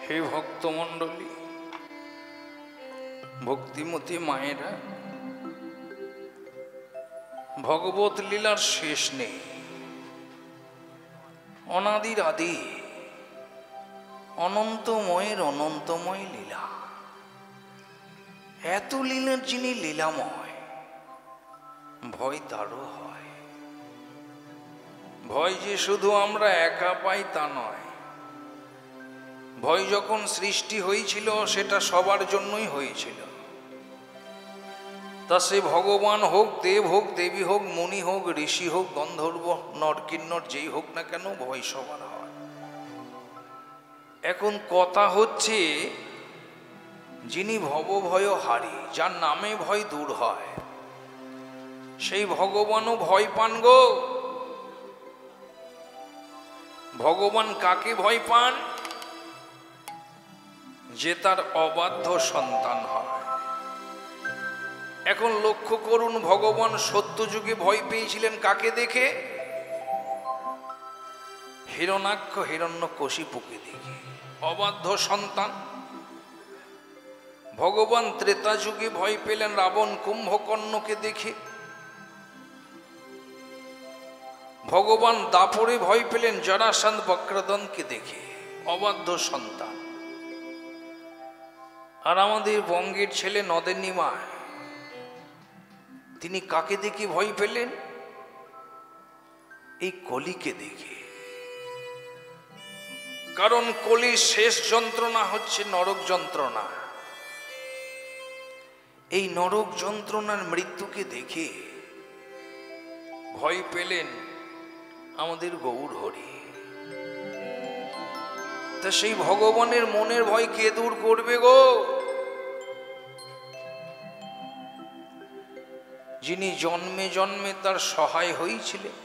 হে ভক্তমণ্ডলী, ভক্তিমতী মায়েরা, ভগবত লীলার শেষ নেই। অনাদির আদি অনন্তময়ের অনন্তময় লীলা। এত লীলার যিনি লীলাময়, ভয় তারও হয়। ভয় যে শুধু আমরা একা পাই তা নয়। ভয় যখন সৃষ্টি হয়েছিল সেটা সবার জন্যই হয়েছিল। তা সে ভগবান হোক, দেব হোক, দেবী হোক, মুনি হোক, ঋষি হোক, গন্ধর্ব, নরকিন্নর যেই হোক না কেন, ভয় সবার হয়। এখন কথা হচ্ছে, যিনি ভবভয় হারি, যার নামে ভয় দূর হয়, সেই ভগবানও ভয় পান গো। ভগবান কাকে ভয় পান? যে তার অবাধ্য সন্তান হয়। এখন লক্ষ্য করুন, ভগবান সত্যযুগে ভয় পেয়েছিলেন কাকে দেখে? হিরণাক্ষ হিরণ্যকশিপুকে দেখে, অবাধ্য সন্তান। ভগবান ত্রেতা যুগে ভয় পেলেন রাবণ কুম্ভকর্ণকে দেখে। ভগবান দাপরে ভয় পেলেন জরাসন্ধ বক্রদন্তকে দেখে, অবাধ্য সন্তান। আর আমাদের বঙ্গের ছেলে নদেন্দ্র মা, তিনি কাকে দেখে ভয় পেলেন? এই কলিকে দেখে। কারণ কলির শেষ যন্ত্রণা হচ্ছে নরক যন্ত্রণা। এই নরক যন্ত্রণার মৃত্যুকে দেখে ভয় পেলেন আমাদের গৌর হরি। তা সেই ভগবানের মনের ভয় কে দূর করবে গো? যিনি জন্মে জন্মে তার সহায় হয়েছিলেন,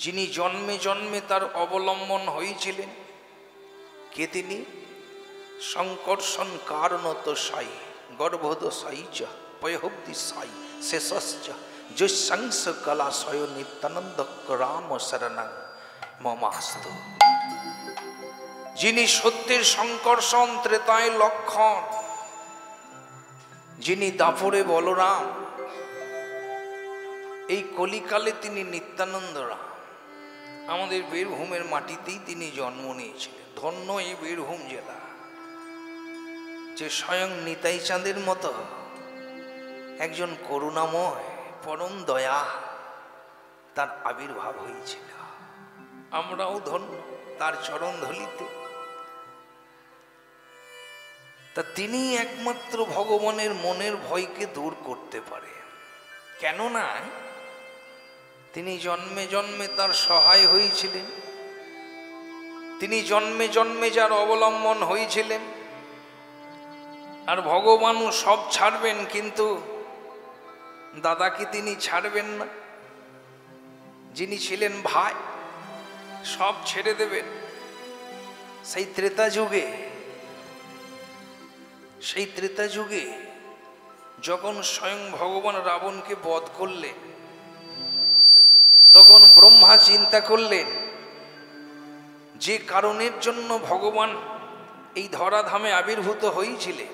যিনি জন্মে জন্মে তার অবলম্বন হয়েছিলেন, কে তিনি? সংকর্ষণ কারণত সাই গর্ভদ সাই চ পয়হব্দি সাই শেষশ্চ যশংস কলা স্বয় নিত্যানন্দ রাম শরণং মমাস্তু। যিনি সত্যের সংকর্ষণ, ত্রেতায় লক্ষণ, যিনি দাপরে বলরাম, এই কলিকালে তিনি নিত্যানন্দ রাম। আমাদের বীরভূমের মাটিতেই তিনি জন্ম নিয়েছিলেন। ধন্য এই বীরভূম জেলা, যে স্বয়ং নিতাই চাঁদের মতো একজন করুণাময় পরম দয়া তার আবির্ভাব হয়েছিল। আমরাও ধন্য তার চরণ ধলিতে। তা তিনি একমাত্র ভগবানের মনের ভয়কে দূর করতে পারে। কেননা তিনি জন্মে জন্মে তার সহায় হয়েছিলেন, তিনি জন্মে জন্মে যার অবলম্বন হয়েছিলেন। আর ভগবানও সব ছাড়বেন, কিন্তু দাদাকে তিনি ছাড়বেন না। যিনি ছিলেন ভাই, সব ছেড়ে দেবেন। সেই ত্রেতা যুগে, সেই ত্রেতা যুগে যখন স্বয়ং ভগবান রাবণকে বধ করলেন, তখন ব্রহ্মা চিন্তা করলেন যে কারণের জন্য ভগবান এই ধরাধামে আবির্ভূত হয়েছিলেন,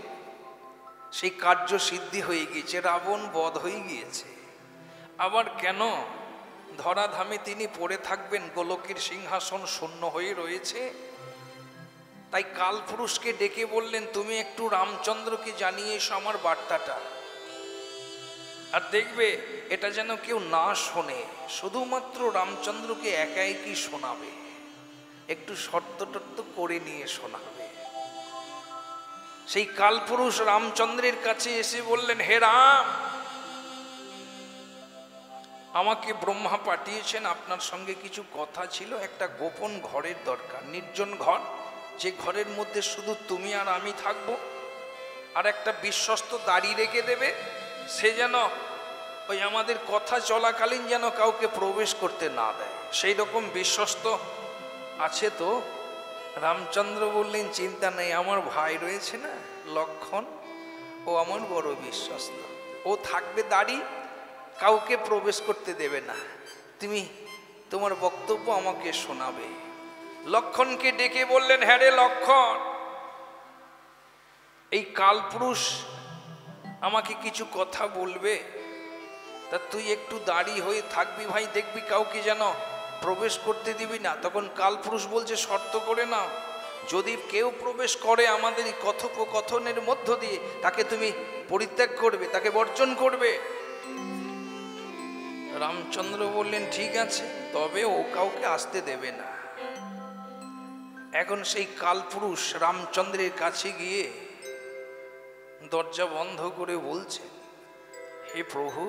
সেই কার্য সিদ্ধি হয়ে গিয়েছে, রাবণ বধ হয়ে গিয়েছে। আবার কেন ধরাধামে তিনি পড়ে থাকবেন? গোলকের সিংহাসন শূন্য হয়ে রয়েছে। তাই কালপুরুষকে ডেকে বললেন, তুমি একটু রামচন্দ্রকে জানিয়ে এসো আমার বার্তাটা। আর দেখবে এটা যেন কেউ না শোনে, শুধুমাত্র রামচন্দ্রকে একা একই শোনাবে, একটু শর্ত টর্ত করে নিয়ে শোনাবে। সেই কালপুরুষ রামচন্দ্রের কাছে এসে বললেন, হে রাম, আমাকে ব্রহ্মা পাঠিয়েছেন, আপনার সঙ্গে কিছু কথা ছিল। একটা গোপন ঘরের দরকার, নির্জন ঘর, যে ঘরের মধ্যে শুধু তুমি আর আমি থাকবো। আর একটা বিশ্বস্ত দাড়ি রেখে দেবে, সে যেন ওই আমাদের কথা চলাকালীন যেন কাউকে প্রবেশ করতে না দেয়। সেই রকম বিশ্বস্ত আছে তো? রামচন্দ্র বললেন, চিন্তা নেই, আমার ভাই রয়েছে না লক্ষণ, ও আমার বড় বিশ্বস্ত, ও থাকবে দাড়ি, কাউকে প্রবেশ করতে দেবে না। তুমি তোমার বক্তব্য আমাকে শোনাবে। লক্ষণকে ডেকে বললেন, হ্যাঁ রে লক্ষণ, এই কালপুরুষ আমাকে কিছু কথা বলবে, তা তুই একটু দাঁড়িয়ে হয়ে থাকবি ভাই, দেখবি কাউকে যেন প্রবেশ করতে দিবি না। তখন কালপুরুষ বলছে, শর্ত করে না, যদি কেউ প্রবেশ করে আমাদের এই কথোপকথনের মধ্য দিয়ে, তাকে তুমি পরিত্যাগ করবে, তাকে বর্জন করবে। রামচন্দ্র বললেন, ঠিক আছে, তবে ও কাউকে আসতে দেবে না। এখন সেই কালপুরুষ রামচন্দ্রের কাছে গিয়ে দরজা বন্ধ করে বলছে, হে প্রভু,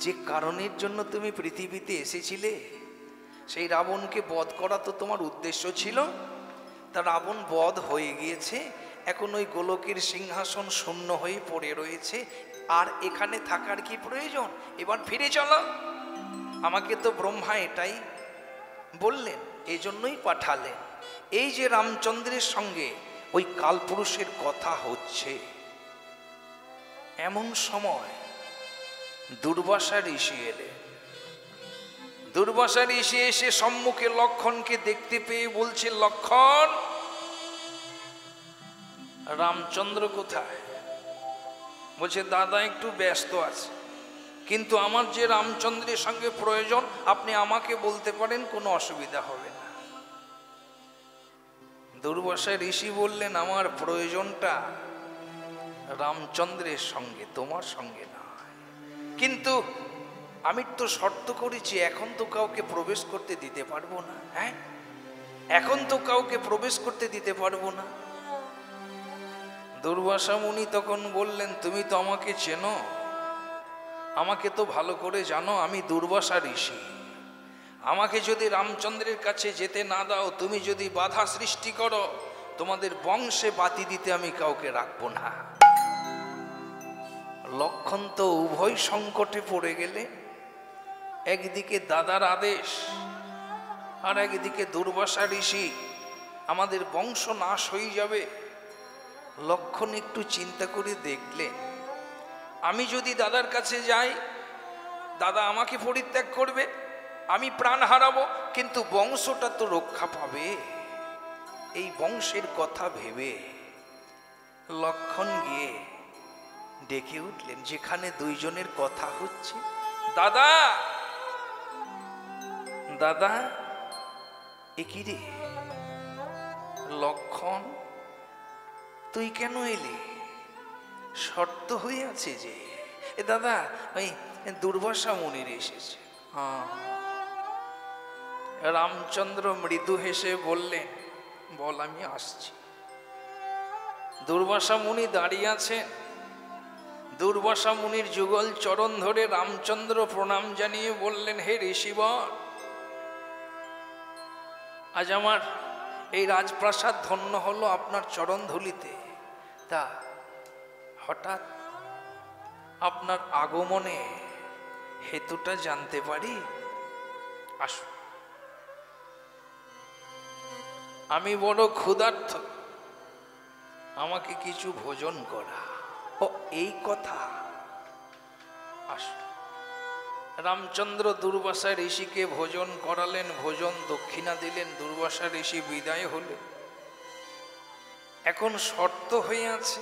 যে কারণের জন্য তুমি পৃথিবীতে এসেছিলে, সেই রাবণকে বধ করা তো তোমার উদ্দেশ্য ছিল। তা রাবণ বধ হয়ে গিয়েছে, এখন ওই গোলকের সিংহাসন শূন্য হয়ে পড়ে রয়েছে, আর এখানে থাকার কি প্রয়োজন? এবার ফিরে চলো। আমাকে তো ব্রহ্মা এটাই বললেন, এই জন্যই পাঠালেন। এই যে রামচন্দ্রের সঙ্গে ওই কালপুরুষের কথা হচ্ছে, এমন সময় দুর্বাসা ঋষি এলে। দুর্বাসা ঋষি এসে সম্মুখে লক্ষণকে দেখতে পেয়ে বলছে, লক্ষণ, রামচন্দ্র কোথায়? বলছে, দাদা একটু ব্যস্ত আছে, কিন্তু আমার যে রামচন্দ্রের সঙ্গে প্রয়োজন আপনি আমাকে বলতে পারেন, কোনো অসুবিধা হবে না। দুর্বাসা ঋষি বললেন, আমার প্রয়োজনটা রামচন্দ্রের সঙ্গে, তোমার সঙ্গে না। কিন্তু আমি তো শর্ত করেছি, এখন তো কাউকে প্রবেশ করতে দিতে পারবো না। হ্যাঁ, এখন তো কাউকে প্রবেশ করতে দিতে পারবো না। দুর্বাসা মুনি তখন বললেন, তুমি তো আমাকে চেনো, আমাকে তো ভালো করে জানো, আমি দুর্বাসা ঋষি। আমাকে যদি রামচন্দ্রের কাছে যেতে না দাও, তুমি যদি বাধা সৃষ্টি করো, তোমাদের বংশে বাতি দিতে আমি কাউকে রাখবো না। লক্ষণ তো উভয় সংকটে পড়ে গেলে, একদিকে দাদার আদেশ আর একদিকে দুর্বাসা ঋষি, আমাদের বংশ নাশ হয়ে যাবে। লক্ষণ একটু চিন্তা করে দেখলেন, আমি যদি দাদার কাছে যাই, দাদা আমাকে পরিত্যাগ করবে, আমি প্রাণ হারাবো, কিন্তু বংশটা তো রক্ষা পাবে। এই বংশের কথা ভেবে লক্ষণ গিয়ে ডেকে উঠলেন যেখানে দুইজনের কথা হচ্ছে, দাদা, দাদা। এ কি রে লক্ষণ, তুই কেন এলি? শর্ত হয়ে আছে যে। এ দাদা, ওই দুর্বাসা মুনির এসেছে। হ্যাঁ। রামচন্দ্র মৃদু হেসে বললেন, বল, আমি আসছি। দুর্বাসা মুনি দাঁড়িয়ে আছেন। দুর্বাসা মুনির যুগল চরণ ধরে রামচন্দ্র প্রণাম জানিয়ে বললেন, হে ঋষিবর, আজ আমার এই রাজপ্রাসাদ ধন্য হলো আপনার চরণ ধুলিতে। তা হঠাৎ আপনার আগমনে হেতুটা জানতে পারি? আসুন। আমি বড় ক্ষুধার্ত, আমাকে কিছু ভোজন করা। ও, এই কথা। আসুন। রামচন্দ্র দুর্বাসা ঋষিকে ভোজন করালেন, ভোজন দক্ষিণা দিলেন, দুর্বাসা ঋষি বিদায় হলেন। এখন শর্ত হয়ে আছে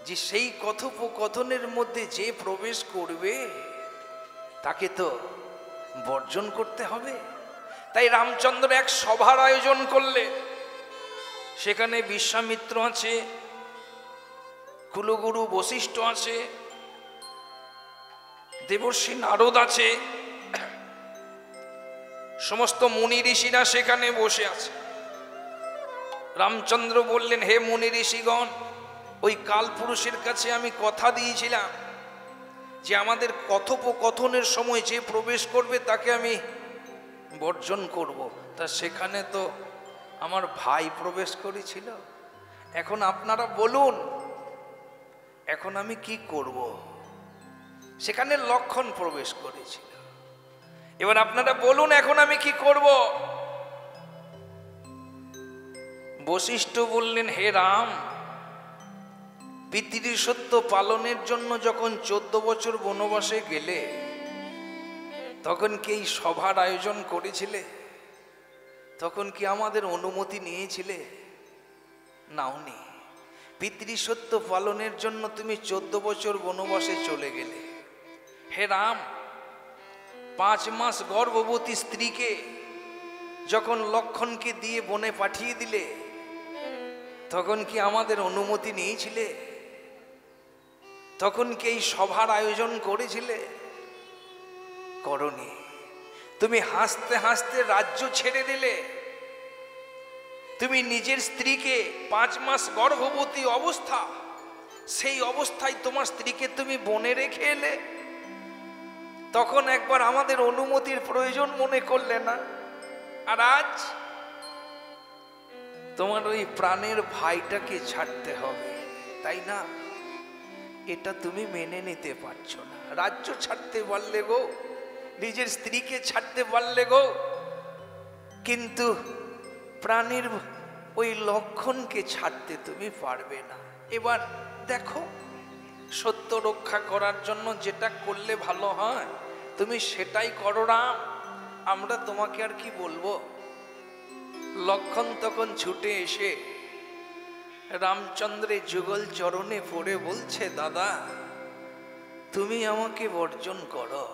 যে সেই কথোপকথনের মধ্যে যে প্রবেশ করবে তাকে তো বর্জন করতে হবে। তাই রামচন্দ্র এক সভার আয়োজন করলে, সেখানে বিশ্বামিত্র আছে, কুলগুরু বশিষ্ঠ আছে, দেবর্ষি নারদ আছে, সমস্ত মুনি ঋষিরা সেখানে বসে আছে। রামচন্দ্র বললেন, হে মুনি ঋষিগণ, ওই কালপুরুষের কাছে আমি কথা দিয়েছিলাম যে আমাদের কথোপকথনের সময় যে প্রবেশ করবে তাকে আমি বর্জন করব। তা সেখানে তো আমার ভাই প্রবেশ করেছিল। এখন আপনারা বলুন, এখন আমি কি করব? সেখানে লক্ষণ প্রবেশ করেছিল। এবার আপনারা বলুন, এখন আমি কি করব? বশিষ্ঠ বললেন, হে রাম, পিতৃসত্য পালনের জন্য যখন 14 বছর বনবাসে গেলে, তখন কি এই সভার আয়োজন করেছিলে? তখন কি আমাদের অনুমতি নিয়েছিলে? নাওনি। পিতৃসত্য পালনের জন্য তুমি 14 বছর বনবাসে চলে গেলে। হে রাম, 5 মাস গর্ভবতী স্ত্রীকে যখন লক্ষণকে দিয়ে বনে পাঠিয়ে দিলে, তখন কি আমাদের অনুমতি নিয়েছিলে? তখন কি এই সভার আয়োজন করেছিলে? করনি। তুমি হাসতে হাসতে রাজ্য ছেড়ে দিলে। তুমি নিজের স্ত্রীকে 5 মাস গর্ভবতী অবস্থা, সেই অবস্থায় তোমার স্ত্রীকে তুমি বনে রেখে এলে। তখন একবার আমাদের অনুমতির প্রয়োজন মনে করলে না। আর আজ তোমার ওই প্রাণের ভাইটাকে ছাড়তে হবে, তাই না? এটা তুমি মেনে নিতে পারছো না। রাজ্য ছাড়তে পারলে গো, নিজের স্ত্রীকে ছাড়তে পারলে গো, কিন্তু প্রাণের ওই লক্ষণকে ছাড়তে তুমি পারবে না। এবার দেখো, সত্য রক্ষা করার জন্য যেটা করলে ভালো হয় তুমি সেটাই করো রাম, আমরা তোমাকে আর কি বলবো। লক্ষণ তখন ছুটে এসে রামচন্দ্রের যুগল চরণে পড়ে বলছে, দাদা তুমি আমাকে বর্জন করো,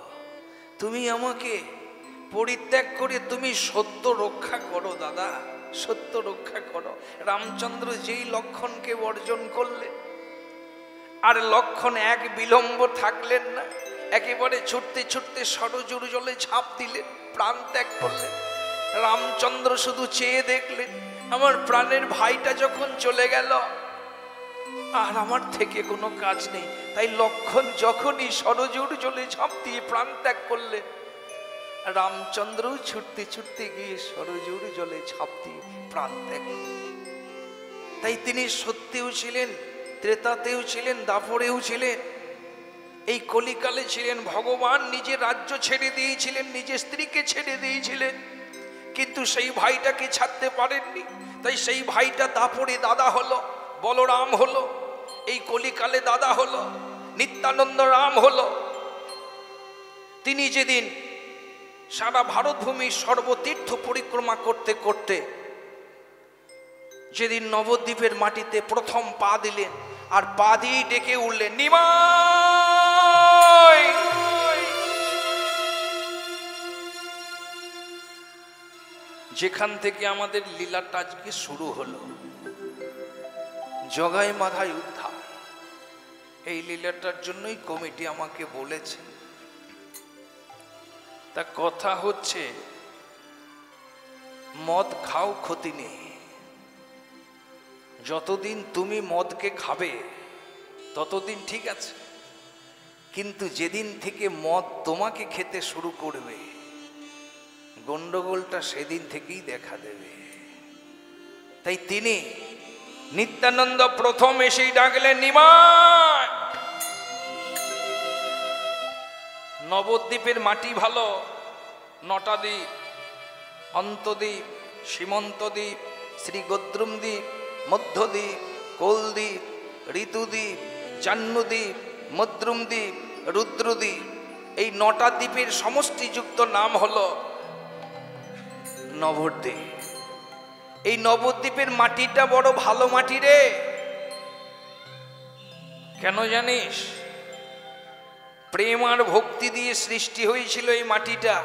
তুমি আমাকে পরিত্যাগ করে তুমি সত্য রক্ষা করো দাদা, সত্য রক্ষা করো। রামচন্দ্র যেই লক্ষণকে বর্জন করলেন, আর লক্ষণ এক বিলম্ব থাকলেন না, একেবারে ছুটতে ছুটতে সরজুর জলে ঝাঁপ দিলেন, প্রাণ ত্যাগ করলেন। রামচন্দ্র শুধু চেয়ে দেখলেন, আমার প্রাণের ভাইটা যখন চলে গেল আর আমার থেকে কোনো কাজ নেই। তাই লক্ষণ যখনই সরজুর জলে ঝাঁপ দিয়ে প্রাণ ত্যাগ করলেন, রামচন্দ্র ছুটতে ছুটতে গিয়ে সরজুর জলে ঝাঁপ দিয়ে প্রাণ ত্যাগ। তাই তিনি সত্যেও ছিলেন, ত্রেতাতেও ছিলেন, দাপরেও ছিলেন, এই কলিকালে ছিলেন। ভগবান নিজের রাজ্য ছেড়ে দিয়েছিলেন, নিজের স্ত্রীকে ছেড়ে দিয়েছিলেন, কিন্তু সেই ভাইটাকে ছাড়তে পারেননি। তাই সেই ভাইটা দাপরে দাদা হলো, বলরাম হলো, এই কলিকালে দাদা হলো, নিত্যানন্দ রাম হলো। তিনি যেদিন সারা ভারতভূমির সর্বতীর্থ পরিক্রমা করতে করতে যেদিন নবদ্বীপের মাটিতে প্রথম পা দিলেন, আর পা দিয়ে ডেকে উঠলেন, নিমাই। যেখান থেকে আমাদের লীলাটা আজকে শুরু হলো, জগাই মাধাই উদ্ধার, এই লীলাটার জন্যই কমিটি আমাকে বলেছে। তা কথা হচ্ছে, মদ খাও ক্ষতি নেই, যতদিন তুমি মদকে খাবে ততদিন ঠিক আছে, কিন্তু যেদিন থেকে মদ তোমাকে খেতে শুরু করবে গন্ডগোলটা সেদিন থেকেই দেখা দেবে। তাই তিনি নিত্যানন্দ প্রথম এসেই ডাকলেন, নিমাই। নবদ্বীপের মাটি ভালো, 9টা দ্বীপ, অন্তদ্বীপ, সীমন্তদ্বীপ, শ্রীগোদ্রুম দ্বীপ, মধ্যদ্বীপ, কোলদ্বীপ, ঋতুদ্বীপ, জাহ্নদ্বীপ, মদ্রুমদ্বীপ, রুদ্রদ্বীপ, এই 9টা দ্বীপের সমষ্টিযুক্ত নাম হলো নবদ্বীপ। এই নবদ্বীপের মাটিটা বড় ভালো মাটি রে। কেন জানিস? প্রেম আর ভক্তি দিয়ে সৃষ্টি হয়েছিল এই মাটিটা।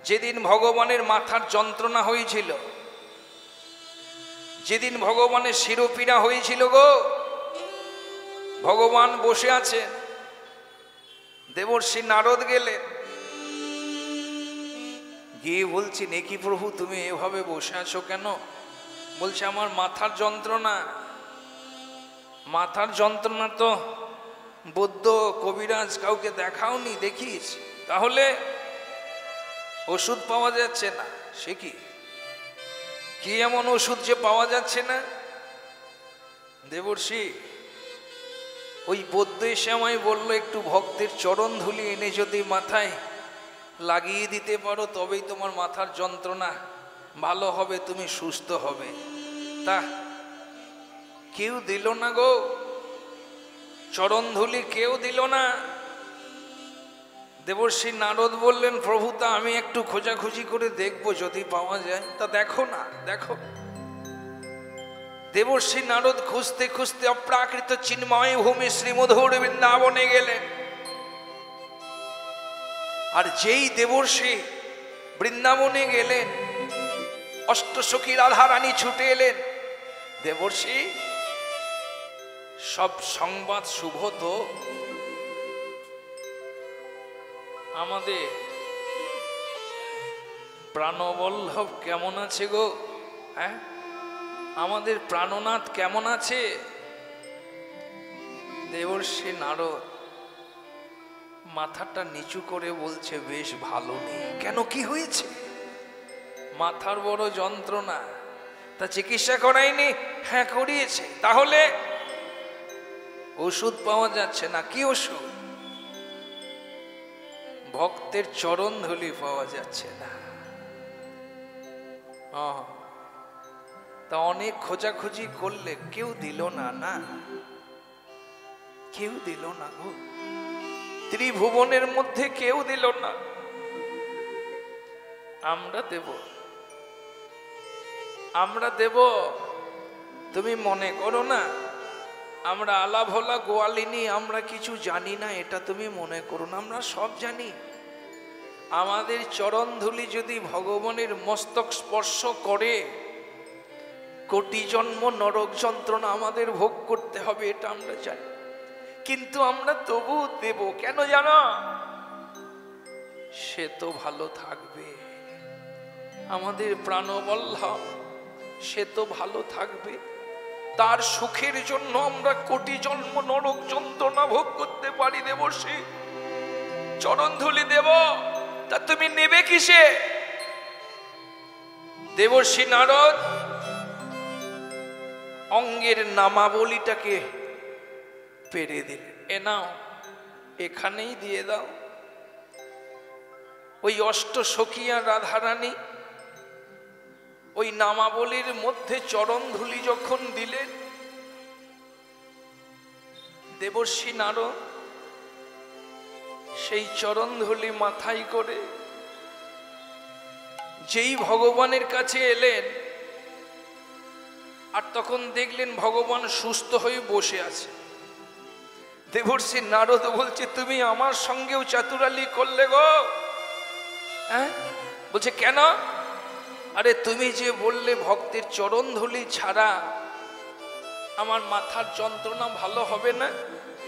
যেদিন ভগবানের মাথার যন্ত্রণা হয়েছিল, যেদিন ভগবানের শিরোপীড়া হয়েছিল গো, ভগবান বসে আছেন, দেবর্ষি নারদ গেলেন, গিয়ে বলছি, নেকি প্রভু তুমি এভাবে বসে আছো কেন? বলছে, আমার মাথার যন্ত্রণা। মাথার যন্ত্রণা তো বৌদ্ধ কবিরাজ কাউকে দেখাওনি, দেখিস? তাহলে ওষুধ পাওয়া যাচ্ছে না। সে কি এমন ওষুধ যে পাওয়া যাচ্ছে না? দেবর্ষি, ওই বৌদ্ধ এসে আমায় বললো, একটু ভক্তের চরণ ধুলি এনে যদি মাথায় লাগিয়ে দিতে পারো তবেই তোমার মাথার যন্ত্রণা ভালো হবে, তুমি সুস্থ হবে। তা কেউ দিল না গো, চরণ ধুলি কেউ দিল না। দেবর্ষি নারদ বললেন, প্রভু তা আমি একটু খোঁজাখুঁজি করে দেখবো যদি পাওয়া যায়। তা দেখো না, দেখো। দেবর্ষি নারদ খুঁজতে খুঁজতে অপ্রাকৃত চিন্ময় ভূমি শ্রীমধুর বৃন্দাবনে গেলেন। আর যেই দেবর্ষি বৃন্দাবনে গেলেন, অষ্টসখী রাধা রানী ছুটে এলেন। দেবর্ষি, সব সংবাদ শুভ তো? আমাদের প্রাণবল্লভ কেমন আছে গো? হ্যাঁ, আমাদের প্রাণনাথ কেমন আছে? দেবর্ষি নারদ মাথাটা নিচু করে বলছে, বেশ ভালো নেই। কেন, কি হয়েছে? মাথার বড় যন্ত্রণা। তা চিকিৎসা করায়নি? হ্যাঁ করিয়েছে। তাহলে ওষুধ পাওয়া যাচ্ছে না। কি ওষুধ? ভক্তের চরণ ধুলি পাওয়া যাচ্ছে না। তা অনেক খোঁজাখুঁজি করলে কেউ দিল না। না, কেউ দিল না গো, ত্রিভুবনের মধ্যে কেউ দিল না। আমরা দেব, আমরা দেব। তুমি মনে করো না আমরা আলাভোলা গোয়ালিনী, আমরা কিছু জানি না, এটা তুমি মনে করো না। আমরা সব জানি। আমাদের চরণ ধুলি যদি ভগবানের মস্তক স্পর্শ করে, কোটি জন্ম নরক যন্ত্রণা আমাদের ভোগ করতে হবে, এটা আমরা জানি। কিন্তু আমরা তবু দেব। কেন জানো? সে তো ভালো থাকবে, আমাদের প্রাণবল্লভ, সে তো ভালো থাকবে। তার সুখের জন্য আমরা কোটি জন্ম নরক যন্ত্রণা ভোগ করতে পারি। দেবর্ষি, চরণ ধুলি দেব। তা তুমি নেবে কিসে? দেবর্ষি নারদ অঙ্গের নামাবলীটাকে পেরে দিলেন। এ নাও, এখানেই দিয়ে দাও। ওই অষ্টসখী আর রাধারানী ওই নামাবলীর মধ্যে চরণ ধুলি যখন দিলেন, দেবর্ষি নারদ সেই চরণ ধুলি মাথায় করে যেই ভগবানের কাছে এলেন, আর তখন দেখলেন ভগবান সুস্থ হয়ে বসে আছে। দেবর্ষি নারদ বলছে, তুমি আমার সঙ্গেও চাতুরালি করলে গো? হ্যাঁ, বলছে কেন? আরে তুমি যে বললে ভক্তের চরণ ধুলি ছাড়া আমার মাথার যন্ত্রণা ভালো হবে না,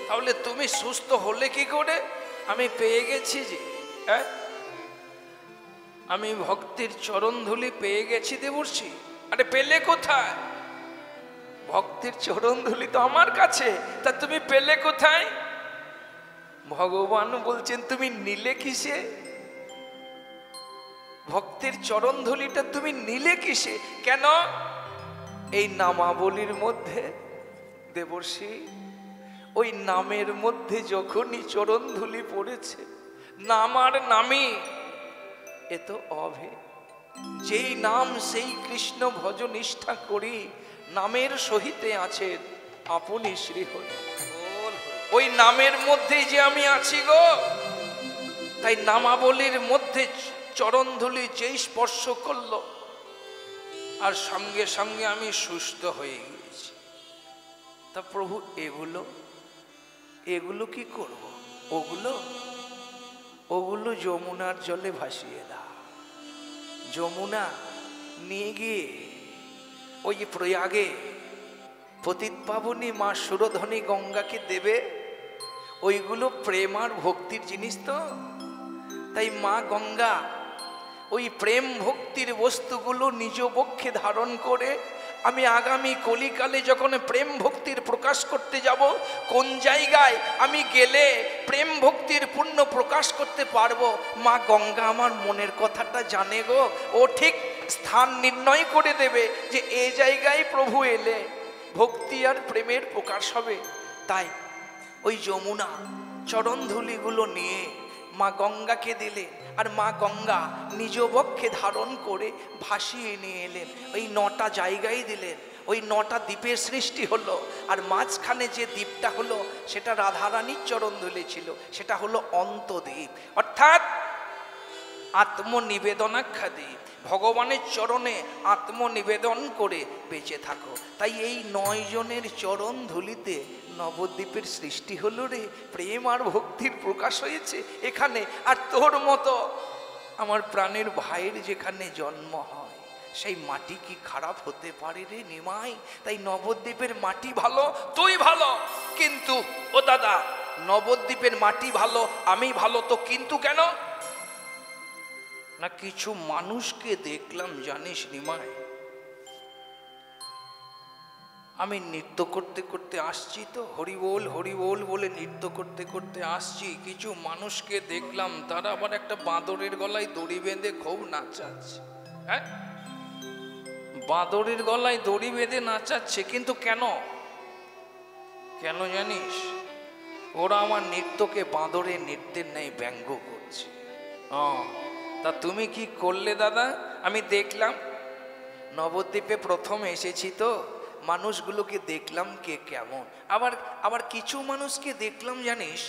তাহলে তুমি সুস্থ হলে কি করে? আমি পেয়ে গেছি যে, হ্যাঁ, আমি ভক্তের চরণ ধুলি পেয়ে গেছি। দেবর্ষি, আরে পেলে কোথায়? ভক্তের চরণ ধুলি তো আমার কাছে, তা তুমি পেলে কোথায়? ভগবান বলছেন, তুমি নিলে কিসে? ভক্তের চরণ ধুলিটা তুমি নিলে কিসে? কেন? এই নামাবলীর মধ্যে। দেবর্ষি, ওই নামের মধ্যে যখনই চরণ ধুলি পড়েছে, নাম আর নামই এ তো অভে। যেই নাম সেই কৃষ্ণ ভজ নিষ্ঠা করি, নামের সহিতে আছেন আপনি শ্রীহরি। ওই নামের মধ্যেই যে আমি আছি গো। তাই নামাবলীর মধ্যে চরণ ধুলি যেই স্পর্শ করলো, আর সঙ্গে সঙ্গে আমি সুস্থ হয়ে গিয়েছি। তা প্রভু, এগুলো কি করব? ওগুলো যমুনার জলে ভাসিয়ে দাও। যমুনা নিয়ে গিয়ে ওই প্রয়াগে পতিত পাবনী মা সুরধনী গঙ্গাকে দেবে। ওইগুলো প্রেম আর ভক্তির জিনিস তো। তাই মা গঙ্গা ওই প্রেম ভক্তির বস্তুগুলো নিজ পক্ষে ধারণ করে আমি আগামী কলিকালে যখন প্রেম ভক্তির প্রকাশ করতে যাব, কোন জায়গায় আমি গেলে প্রেম ভক্তির পূর্ণ প্রকাশ করতে পারবো, মা গঙ্গা আমার মনের কথাটা জানে গো। ও ঠিক স্থান নির্ণয় করে দেবে যে এই জায়গায় প্রভু এলে ভক্তি আর প্রেমের প্রকাশ হবে। তাই ওই যমুনা চরণ ধুলিগুলো নিয়ে মা গঙ্গাকে দিলেন, আর মা গঙ্গা নিজ বক্ষে ধারণ করে ভাসিয়ে নিয়ে এলেন, ওই 9টা জায়গায় দিলেন। ওই 9টা দ্বীপের সৃষ্টি হলো, আর মাঝখানে যে দ্বীপটা হলো সেটা রাধারানীর চরণ ধুলে ছিল, সেটা হলো অন্তদ্বীপ, অর্থাৎ আত্মনিবেদনাখ্যা দ্বীপ। ভগবানের চরণে আত্মনিবেদন করে বেঁচে থাকো। তাই এই 9 জনের চরণ ধুলিতে নবদ্বীপের সৃষ্টি হলো রে, প্রেম আর ভক্তির প্রকাশ হয়েছে এখানে। আর তোর মতো আমার প্রাণের ভাইয়ের যেখানে জন্ম হয়, সেই মাটি কি খারাপ হতে পারে রে নিমাই? তাই নবদ্বীপের মাটি ভালো, তুই ভালো, কিন্তু ও দাদা নবদ্বীপের মাটি ভালো, আমি ভালো, তো কিন্তু কেন না? কিছু মানুষকে দেখলাম জানিস নিমাই, আমি নৃত্য করতে করতে আসছি তো, হরিবোল হরিবোল বলে নৃত্য করতে করতে আসছি, কিছু মানুষকে দেখলাম তারা আবার একটা বাঁদরের গলায় দড়ি বেঁধে খুব নাচাচ্ছে। হ্যাঁ, বাঁদরের গলায় দড়ি বেঁধে নাচাচ্ছে, কিন্তু কেন কেন জানিস? ওরা আমার নৃত্যকে বাঁদরের নৃত্যের ন্যায় ব্যঙ্গ করছে। তা তুমি কি করলে দাদা? আমি দেখলাম, নবদ্বীপে প্রথম এসেছি তো, মানুষগুলোকে দেখলাম কে কেমন। আবার কিছু মানুষকে দেখলাম জানিস,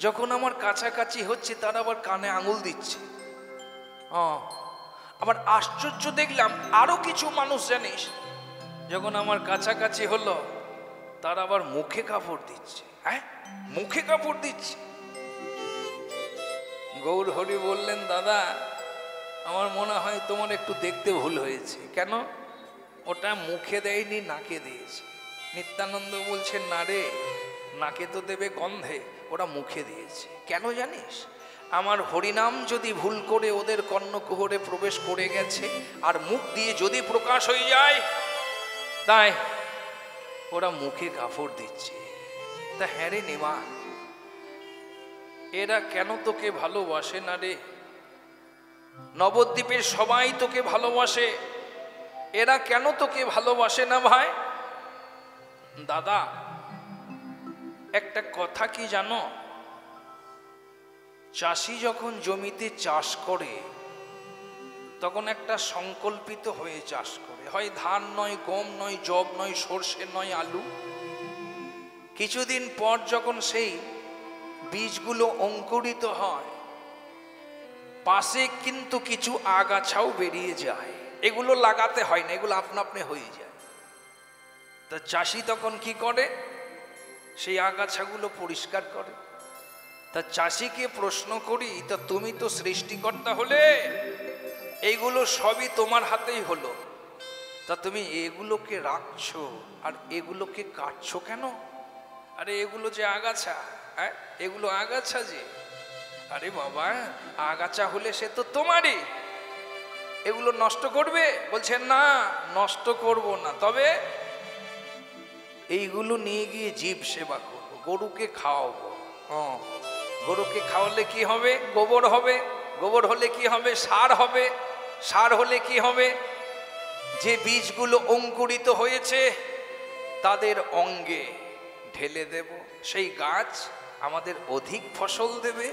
যখন আমার কাছাকাছি হচ্ছে তারা আবার কানে আঙুল দিচ্ছে। আবার আশ্চর্য দেখলাম আরো কিছু মানুষ জানিস, যখন আমার কাছাকাছি হলো তারা আবার মুখে কাপড় দিচ্ছে। হ্যাঁ, মুখে কাপড় দিচ্ছে। গৌর হরি বললেন, দাদা আমার মনে হয় তোমার একটু দেখতে ভুল হয়েছে। কেন? ওটা মুখে দেয়নি, নাকে দিয়েছে। নিত্যানন্দ বলছেন, না রে, নাকে তো দেবে গন্ধে, ওরা মুখে দিয়েছে। কেন জানিস? আমার হরিনাম যদি ভুল করে ওদের কর্ণকুহরে প্রবেশ করে গেছে আর মুখ দিয়ে যদি প্রকাশ হয়ে যায়, তাই ওরা মুখে কাপড় দিচ্ছে। তা হ্যাঁ রে নিমা, এরা কেন তোকে ভালোবাসে না রে? নবদ্বীপের সবাই তোকে ভালোবাসে, এরা কেন তোকে ভালোবাসে না ভাই? দাদা একটা কথা কি জানো? চাষি যখন জমিতে চাষ করে তখন একটা সংকল্পিত হয়ে চাষ করে, হয় ধান নয়, গম নয়, জব নয়, সর্ষে নয়, আলু। কিছুদিন পর যখন সেই বীজগুলো অঙ্কুরিত হয়, পাশে কিন্তু কিছু আগাছাও বেরিয়ে যায়। এগুলো লাগাতে হয় না, এগুলো আপনা আপনি হয়ে যায়। তা চাষি তখন কি করে? সেই আগাছাগুলো পরিষ্কার করে। তা চাষিকে প্রশ্ন করি, তা তুমি তো সৃষ্টিকর্তা হলে, এইগুলো সবই তোমার হাতেই হলো, তা তুমি এগুলোকে রাখছো আর এগুলোকে কাটছো কেন? আরে এগুলো যে আগাছা, হ্যাঁ এগুলো আগাছা যে। আরে বাবা, আগাছা হলে সে তো তোমারই, এগুলো নষ্ট করবে? বলছেন না, নষ্ট করব না, তবে এইগুলো নিয়ে গিয়ে জীব সেবা করবো, গরুকে খাওয়াবো। গরুকে খাওয়ালে কি হবে? গোবর হবে। গোবর হলে কি হবে? সার হবে। সার হলে কি হবে? যে বীজগুলো অঙ্কুরিত হয়েছে তাদের অঙ্গে ঢেলে দেব, সেই গাছ আমাদের অধিক ফসল দেবে।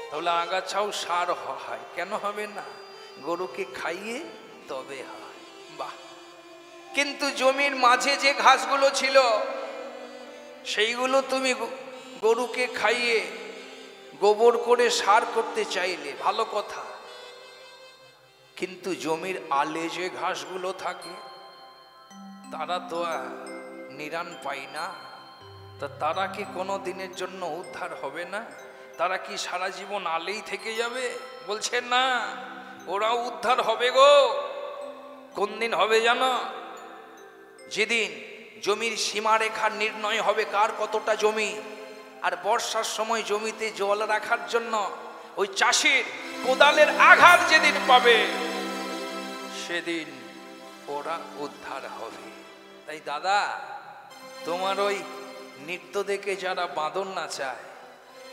তাহলে আগাছাও সার হয়, কেন হবে না? গরুকে খাইয়ে তবে হয়। বাহ! কিন্তু জমির মাঝে যে ঘাসগুলো ছিল সেইগুলো তুমি গরুকে খাইয়ে গোবর করে সার করতে চাইলে ভালো কথা, কিন্তু জমির আলে যে ঘাসগুলো থাকে তারা তো নিরান পায় না। তা তারা কি কোনো দিনের জন্য উদ্ধার হবে না? তারা কি সারা জীবন আলেই থেকে যাবে? বলছেন না, ওরাও উদ্ধার হবে গো। কোন দিন হবে জানো? যেদিন জমির সীমারেখার নির্ণয় হবে কার কতটা জমি, আর বর্ষার সময় জমিতে জল রাখার জন্য ওই চাষির কোদালের আঘাত যেদিন পাবে সেদিন ওরা উদ্ধার হবে। তাই দাদা, তোমার ওই নৃত্য দেখে যারা বাঁদর নাচায়,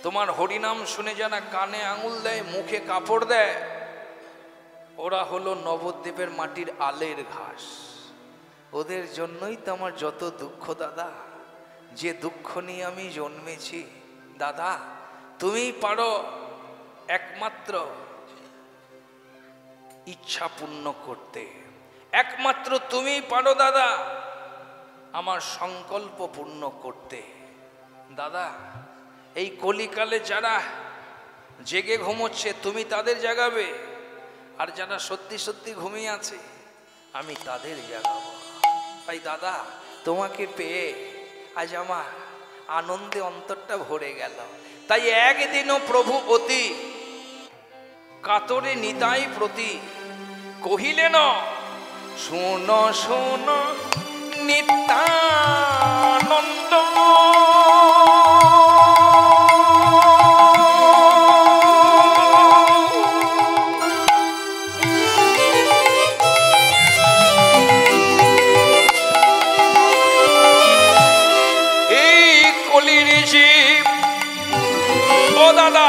তোমার হরিনাম শুনে যারা কানে আঙুল দেয়, মুখে কাপড় দেয়, ওরা হলো নবদ্বীপের মাটির আলের ঘাস। ওদের জন্যই তো আমার যত দুঃখ দাদা, যে দুঃখ নিয়ে আমি জন্মেছি। দাদা তুমি পারো একমাত্র ইচ্ছা পূর্ণ করতে, একমাত্র তুমি পারো দাদা আমার সংকল্প পূর্ণ করতে। দাদা এই কলিকালে যারা জেগে ঘুমোচ্ছে তুমি তাদের জাগাবে, আর যারা সত্যি সত্যি ঘুমিয়ে আছে আমি তাদের জাগাবো। তাই দাদা তোমাকে পেয়ে আজ আমার আনন্দে অন্তরটা ভরে গেল। তাই একদিনও প্রভু অতি কাতরে নিতাই প্রতি কহিলেন, শোনো শোনো নিত্যানন্দ, এই কলির জীব ও দাদা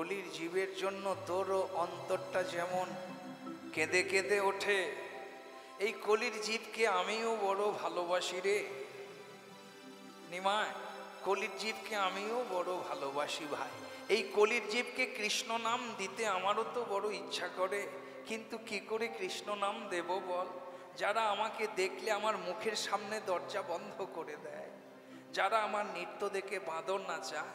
কলির জীবের জন্য তোরও অন্তরটা যেমন কেঁদে কেঁদে ওঠে, এই কলির জীবকে আমিও বড় ভালোবাসি রে নিমায়, কলির জীবকে আমিও বড় ভালোবাসি ভাই। এই কলির জীবকে কৃষ্ণ নাম দিতে আমারও তো বড় ইচ্ছা করে, কিন্তু কি করে কৃষ্ণ নাম দেব বল? যারা আমাকে দেখলে আমার মুখের সামনে দরজা বন্ধ করে দেয়, যারা আমার নৃত্য দেখে বাঁদর নাচায়,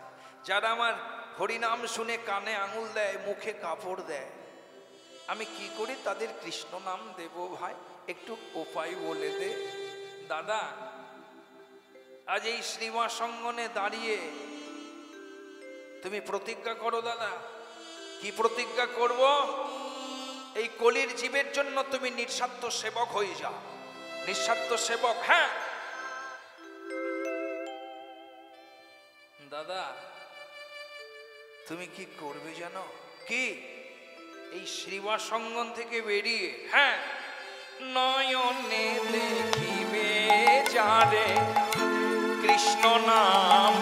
যারা আমার হরিনাম শুনে কানে আঙুল দেয়, মুখে কাপড় দেয়, আমি কি করে তাদের কৃষ্ণ নাম দেব ভাই? একটু উপায় বলে দে দাদা। আজ এই শ্রীমা সঙ্গনে দাঁড়িয়ে তুমি প্রতিজ্ঞা করো দাদা। কি প্রতিজ্ঞা করব? এই কলির জীবের জন্য তুমি নিঃস্বার্থ সেবক হয়ে যাও, নিঃস্বার্থ সেবক। হ্যাঁ দাদা, তুমি কি করবে জানো? কি? এই শ্রীমা সঙ্গন থেকে বেরিয়ে, হ্যাঁ, নয়নে দেখিবে যারে কৃষ্ণ নাম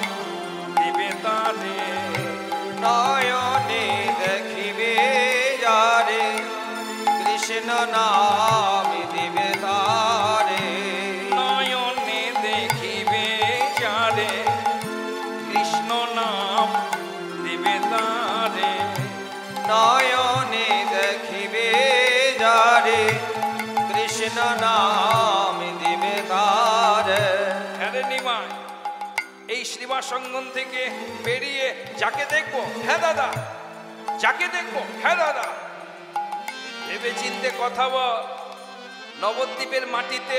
দিবে তারে, নয়নে দেখিবে যারে কৃষ্ণ নাম দিবে তারে, নয়নে দেখিবে যারে কৃষ্ণ নাম দিবে তারে, নয়নে দেখিবে যারে কৃষ্ণ নাম দিবে তারে। হ্যাঁ নিমাই, এই শ্রীমা সঙ্গম থেকে বেরিয়ে যাকে দেখবো, হ্যাঁ দাদা, যাকে দেখবো, হ্যাঁ দাদা, ভেবে চিনতে কথা বল। নবদ্বীপের মাটিতে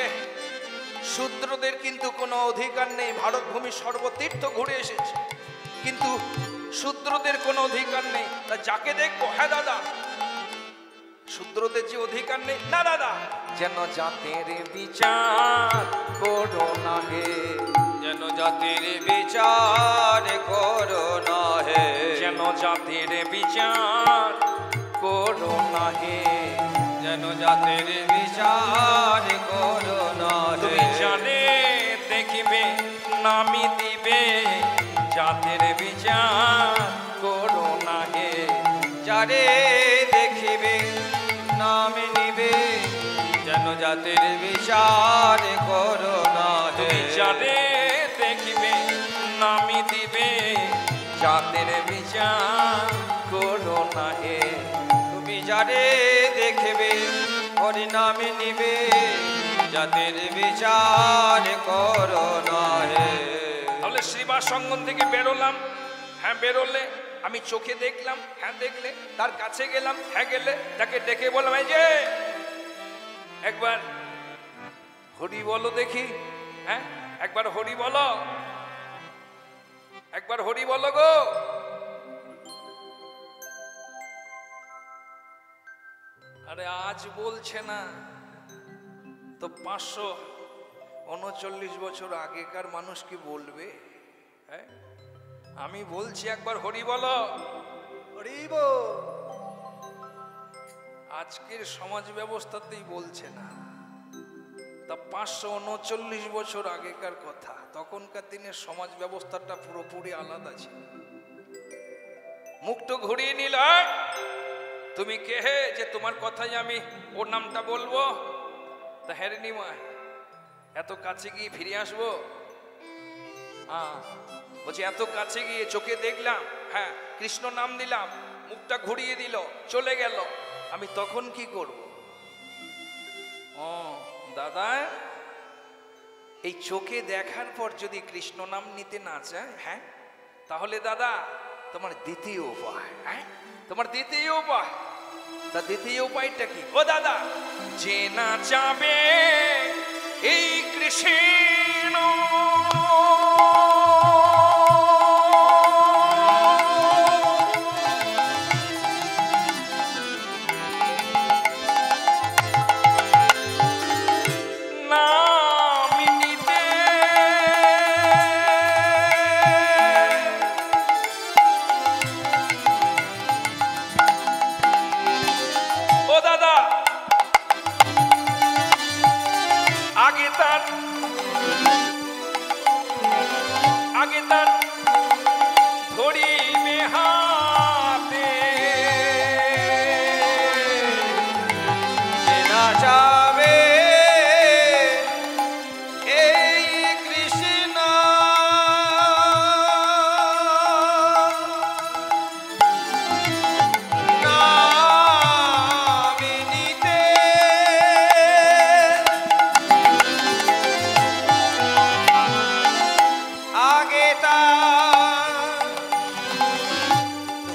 শূদ্রদের কিন্তু কোনো অধিকার নেই। ভারতভূমি সর্বতীর্থ ঘুরে এসেছে, কিন্তু শূদ্রদের কোনো অধিকার নেই। তা যাকে দেখবো, হ্যাঁ দাদা, শূদ্রদের যে অধিকার নেই, না দাদা, যেন জাতের বিচার করো না হে, যেন জাতির বিচার করো না হে, যেন জাতির বিচার করো না হে, যেন জাতির বিচার করো না হে। তুমি জানে দেখিবে নামি দিবে, জাতের বিচার করো না হে, যারে দেখিবে নাম নিবে, যেন জাতির বিচার করো না হে। তুমি জানে দেখিবে নামি দিবে, জাতের বিচার করো না হে, তুমি যারে দেখবে হরি নাম নিবে, জাতির বিচার করো না হে। তাহলে শ্রীমা সঙ্গম থেকে বেরোলাম, হ্যাঁ বেরোলে আমি চোখে দেখলাম, হ্যাঁ দেখলে, তার কাছে গেলাম, হ্যাঁ গেলে, তাকে ডেকে বললাম, এই যে একবার হরি বলো দেখি, হ্যাঁ একবার হরি বলো, একবার হরি বলো গো। আরে আজ বলছে না তো 539 বছর আগেকার মানুষ কি বলবে? হ্যাঁ আমি বলছি একবার হরি বলো, হরি বল। আজকের সমাজ ব্যবস্থাতেই বলছে না, তা 539 বছর আগেকার কথা। তখনকার দিনের সমাজ ব্যবস্থাটা পুরোপুরি আলাদা ছিল। মুখটা ঘুরিয়ে নিল, তুমি কে হে যে তোমার কথাই আমি ওর নামটা বলবো? তা হ্যাঁ রে নিমাই, এত কাছে গিয়ে ফিরে আসবো? বলছি এত কাছে গিয়ে চোখে দেখলাম, হ্যাঁ কৃষ্ণ নাম দিলাম, মুখটা ঘুরিয়ে দিল, চলে গেল, আমি তখন কি করব? ও দাদা, এই চোখে দেখার পর যদি কৃষ্ণ নাম নিতে না চায়, হ্যাঁ তাহলে দাদা তোমার দ্বিতীয় উপায়, হ্যাঁ তোমার দ্বিতীয় উপায়। তা দ্বিতীয় উপায়টা কি? ও দাদা, যে না চাবে এই কৃষ্ণ আগে তার ধরিবে হাতে নাচাবে এই কৃষ্ণ নামিনীতে আগে তা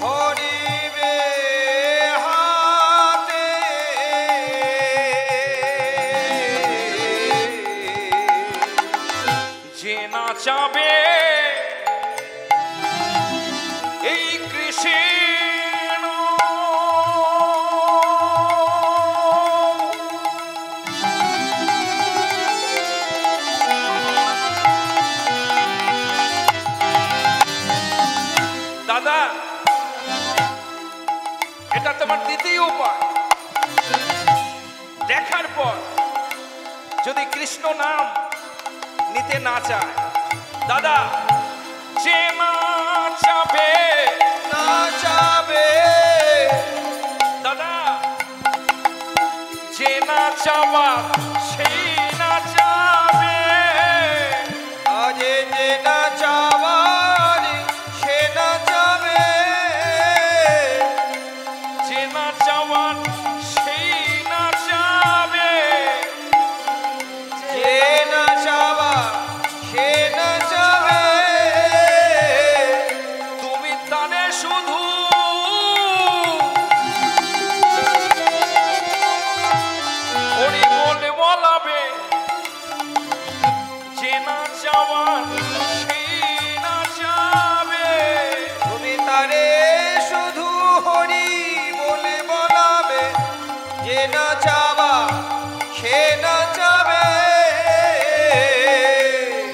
ধরিবে হাতে যে নাচাবে এই কৃষ্ণ দাদা, এটা তোমার দ্বিতীয় উপায়। দেখার পর যদি কৃষ্ণ নাম নিতে না চায়, দাদা, যে নাচাবে নাচাবে দাদা, যে নাচাবা সেই নাচাবে, আজে যে নাচাবার সে নাচাবে যে নাচাবার সেই নাচাবে, যে নাচাবা সে নাচাবে তুমি তানে শুধু হরি বলে বলাবে, যে নাচাবার সেই নাচাবে, তুমি তারে শুধু হরি বলে বলাবে যে নাচাবা সে নাচাবে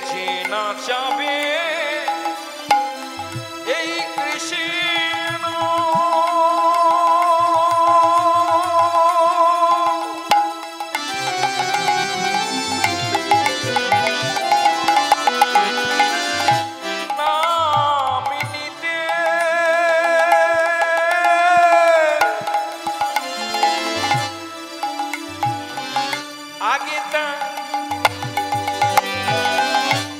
যে নাচাবে এই কৃষ্ণ নামিনীতে আগে তা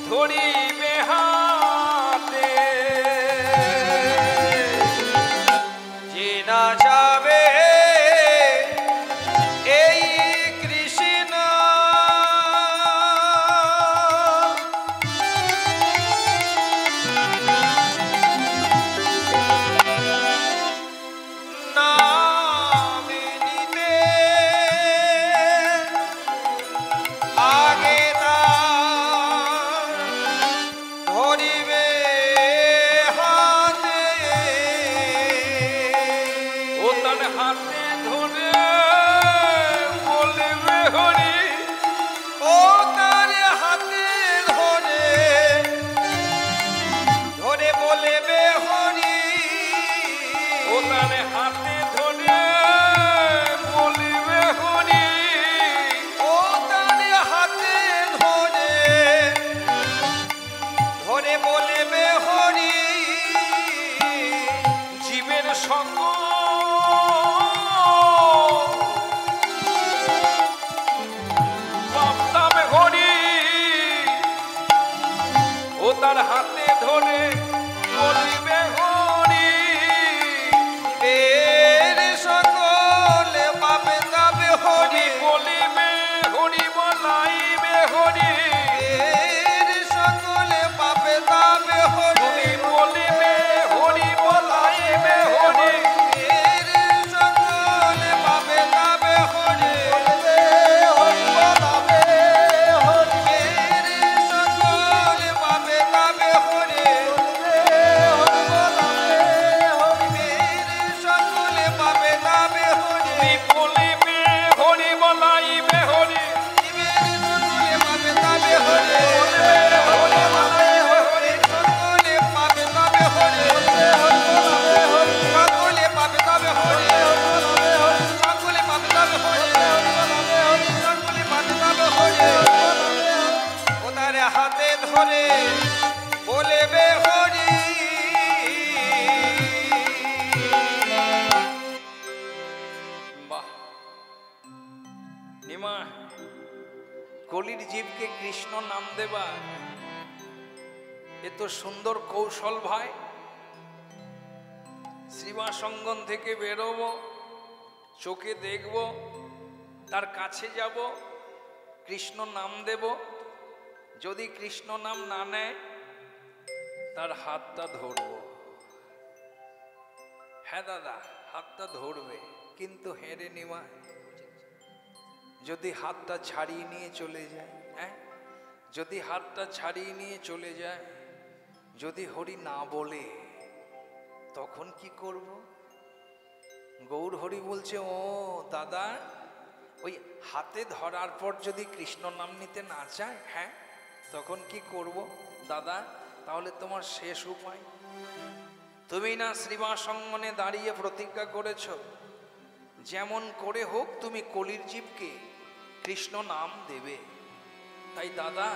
ধরিবে হাতে যে নাচাবে এই কৃষ্ণ নামিনীতে আগে তা ধরিবে হাতে ও তার হাতে ধরে বলবে হরি, ও তার হাতে ধরে ধরে বলবে হরি ও তার হাতে ধরে বলবে হরি, ও তার হাতে ধরে ধরে বলবে হরি জীবের সঙ্গ পাপতাবে হরি, ও তার হাতে ধরে বলবে হরি, এর সকল পাপে তাবে হরি বলিবে হরি বলাইবে হরি, এর সকল পাপে তাবে হরি বলিবে হরি বলাইবে হরি, এর সকল পাপে তাবে হরি এর সকল পাপে তাবে হরি এর সকল পাপে তাবে হরি বলিবে হরি বলাইবে হরি, এর সকল পাপে তাবে হরি সকলে পাপে তাবে হরি সকলে পাপে তাবে হরি সকলে পাপে তাবে হরি সকলে পাপে তাবে হরি ও তার হাতে ধরে বলবে হরি বাহ, নিমা, কলির জীবকে কৃষ্ণ নাম দেবা এ তো সুন্দর কৌশল ভাই। শ্রীবাসঙ্গন থেকে বেরোবো, চোখে দেখব, তার কাছে যাব, কৃষ্ণ নাম দেব, যদি কৃষ্ণ নাম না নেয় তার হাতটা ধরব। হ্যাঁ দাদা, হাতটা ধরবে, কিন্তু হেরে নিমা যদি হাতটা ছাড়িয়ে নিয়ে চলে যায়, হ্যাঁ যদি হাতটা ছাড়িয়ে নিয়ে চলে যায়, যদি হরি না বলে তখন কি করব? গৌর হরি বলছে, ও দাদা, ওই হাতে ধরার পর যদি কৃষ্ণ নাম নিতে না চায়, হ্যাঁ তখন কি করব? দাদা, তাহলে তোমার শেষ উপায়, তুমি না শ্রীবাসঙ্গনে দাঁড়িয়ে প্রতিজ্ঞা করেছ যেমন করে হোক তুমি কলির জীবকে কৃষ্ণ নাম দেবে। তাই দাদা,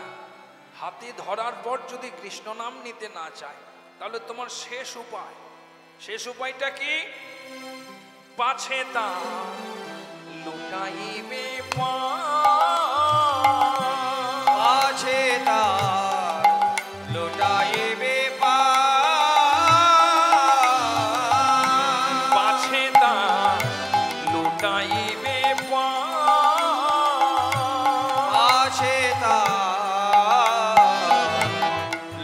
হাতে ধরার পর যদি কৃষ্ণ নাম নিতে না চায় তাহলে তোমার শেষ উপায়, শেষ উপায়টা কি? পাছে তা লুটাইবে পাছে তার লুটাইবে পাছে তা লুটাইবে পাছে তার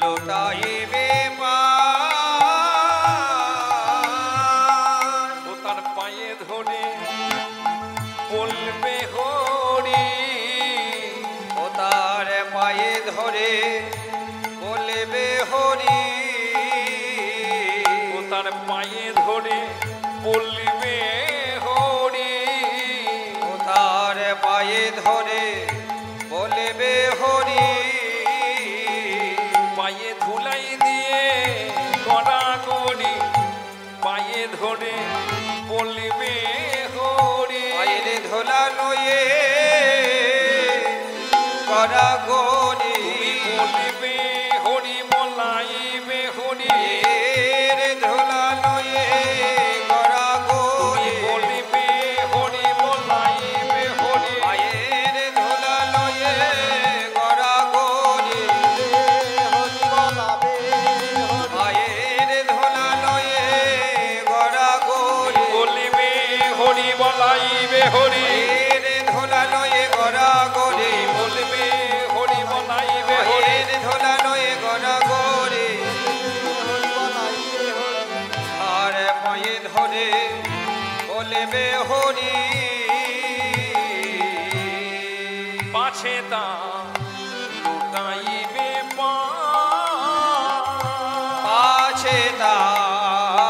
লুটাইবে ও তার পায়ে ধরে বলবে হরি, ও তার পায়ে ধরে বলবে হরি, ও তার পায়ে ধরে বলবে হরি, ও তার পায়ে ধরে বলবে হরি, পায়ে ধুলাই দিয়ে গড়াগড়ি পায়ে ধরে বলবে হরি, পায়ের ধোলা লয়ে করা গরি, তুমি বলবে হরি, বলাইবে হরি, পায়ের ধোলা লয়ে করা তুমি গরি, বলবে হরি, বলাইবে হরি, পায়ের ধোলা লয়ে করা গরি, পায়ের ধোলা লয়ে করা গরি, বলবে হরি, বলাইবে হরি, পায়ের ধোলা লয়ে করা গরি, বলবে হরি, বলাইবে হরি, পায়ের ধোলা লয়ে করা গরি, আর পায়ে ধরে বলবে হরি, পাছে তা লুটাইবে পাছে তার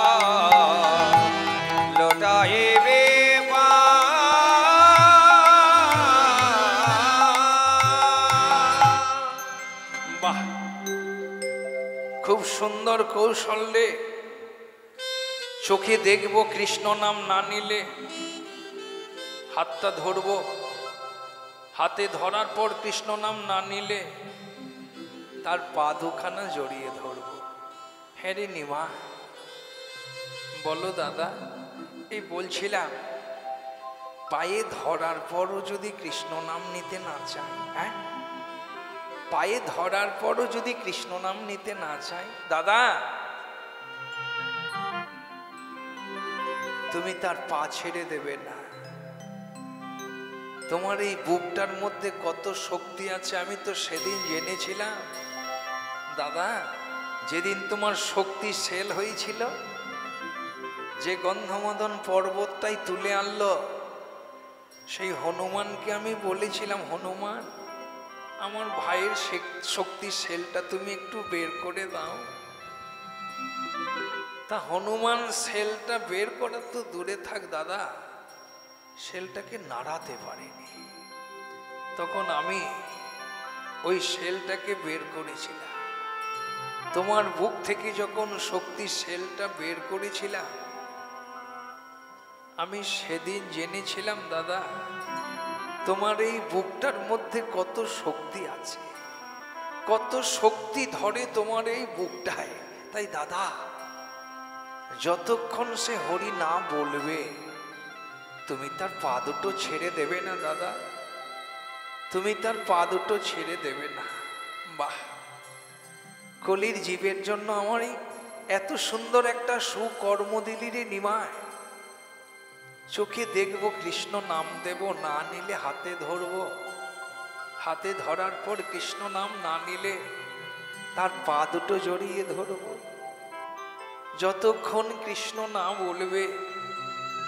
লুটাইবে বাহ, খুব সুন্দর কৌশল রে। চোখে দেখব, কৃষ্ণ নাম না নিলে হাতটা ধরবো, হাতে ধরার পর কৃষ্ণ নাম না নিলে তার পা দুখানা জড়িয়ে ধরবো। হ্যাঁ রে নিমা, বলো দাদা, এই বলছিলাম পায়ে ধরার পরও যদি কৃষ্ণ নাম নিতে না চায়, হ্যাঁ পায়ে ধরার পরও যদি কৃষ্ণ নাম নিতে না চায়, দাদা তুমি তার পা ছেড়ে দেবে না। তোমার এই বুকটার মধ্যে কত শক্তি আছে আমি তো সেদিন জেনেছিলাম দাদা, যেদিন তোমার শক্তি সেল হয়েছিল, যে গন্ধমদন পর্বতটাই তুলে আনলো, সেই হনুমানকে আমি বলেছিলাম, হনুমান আমার ভাইয়ের শক্তি সেলটা তুমি একটু বের করে দাও। তা হনুমান সেলটা বের করা তো দূরে থাক দাদা, সেলটাকে নাড়াতে পারিনি। তখন আমি ওই সেলটাকে বের করেছিলাম। তোমার বুক থেকে যখন শক্তি সেলটা বের করেছিলাম, আমি সেদিন জেনেছিলাম দাদা তোমার এই বুকটার মধ্যে কত শক্তি আছে, কত শক্তি ধরে তোমার এই বুকটায়। তাই দাদা, যতক্ষণ সে হরি না বলবে তুমি তার পা দুটো ছেড়ে দেবে না দাদা। তুমি তার পা দুটো ছেড়ে দেবে না। বাহ, কলির জীবের জন্য আমার এই এত সুন্দর একটা সুকর্ম দিলি রে নিমায়। চোখে দেখব, কৃষ্ণ নাম দেব, না নিলে হাতে ধরব, হাতে ধরার পর কৃষ্ণ নাম না নিলে তার পা দুটো জড়িয়ে ধরব। যতক্ষণ কৃষ্ণ না বলবে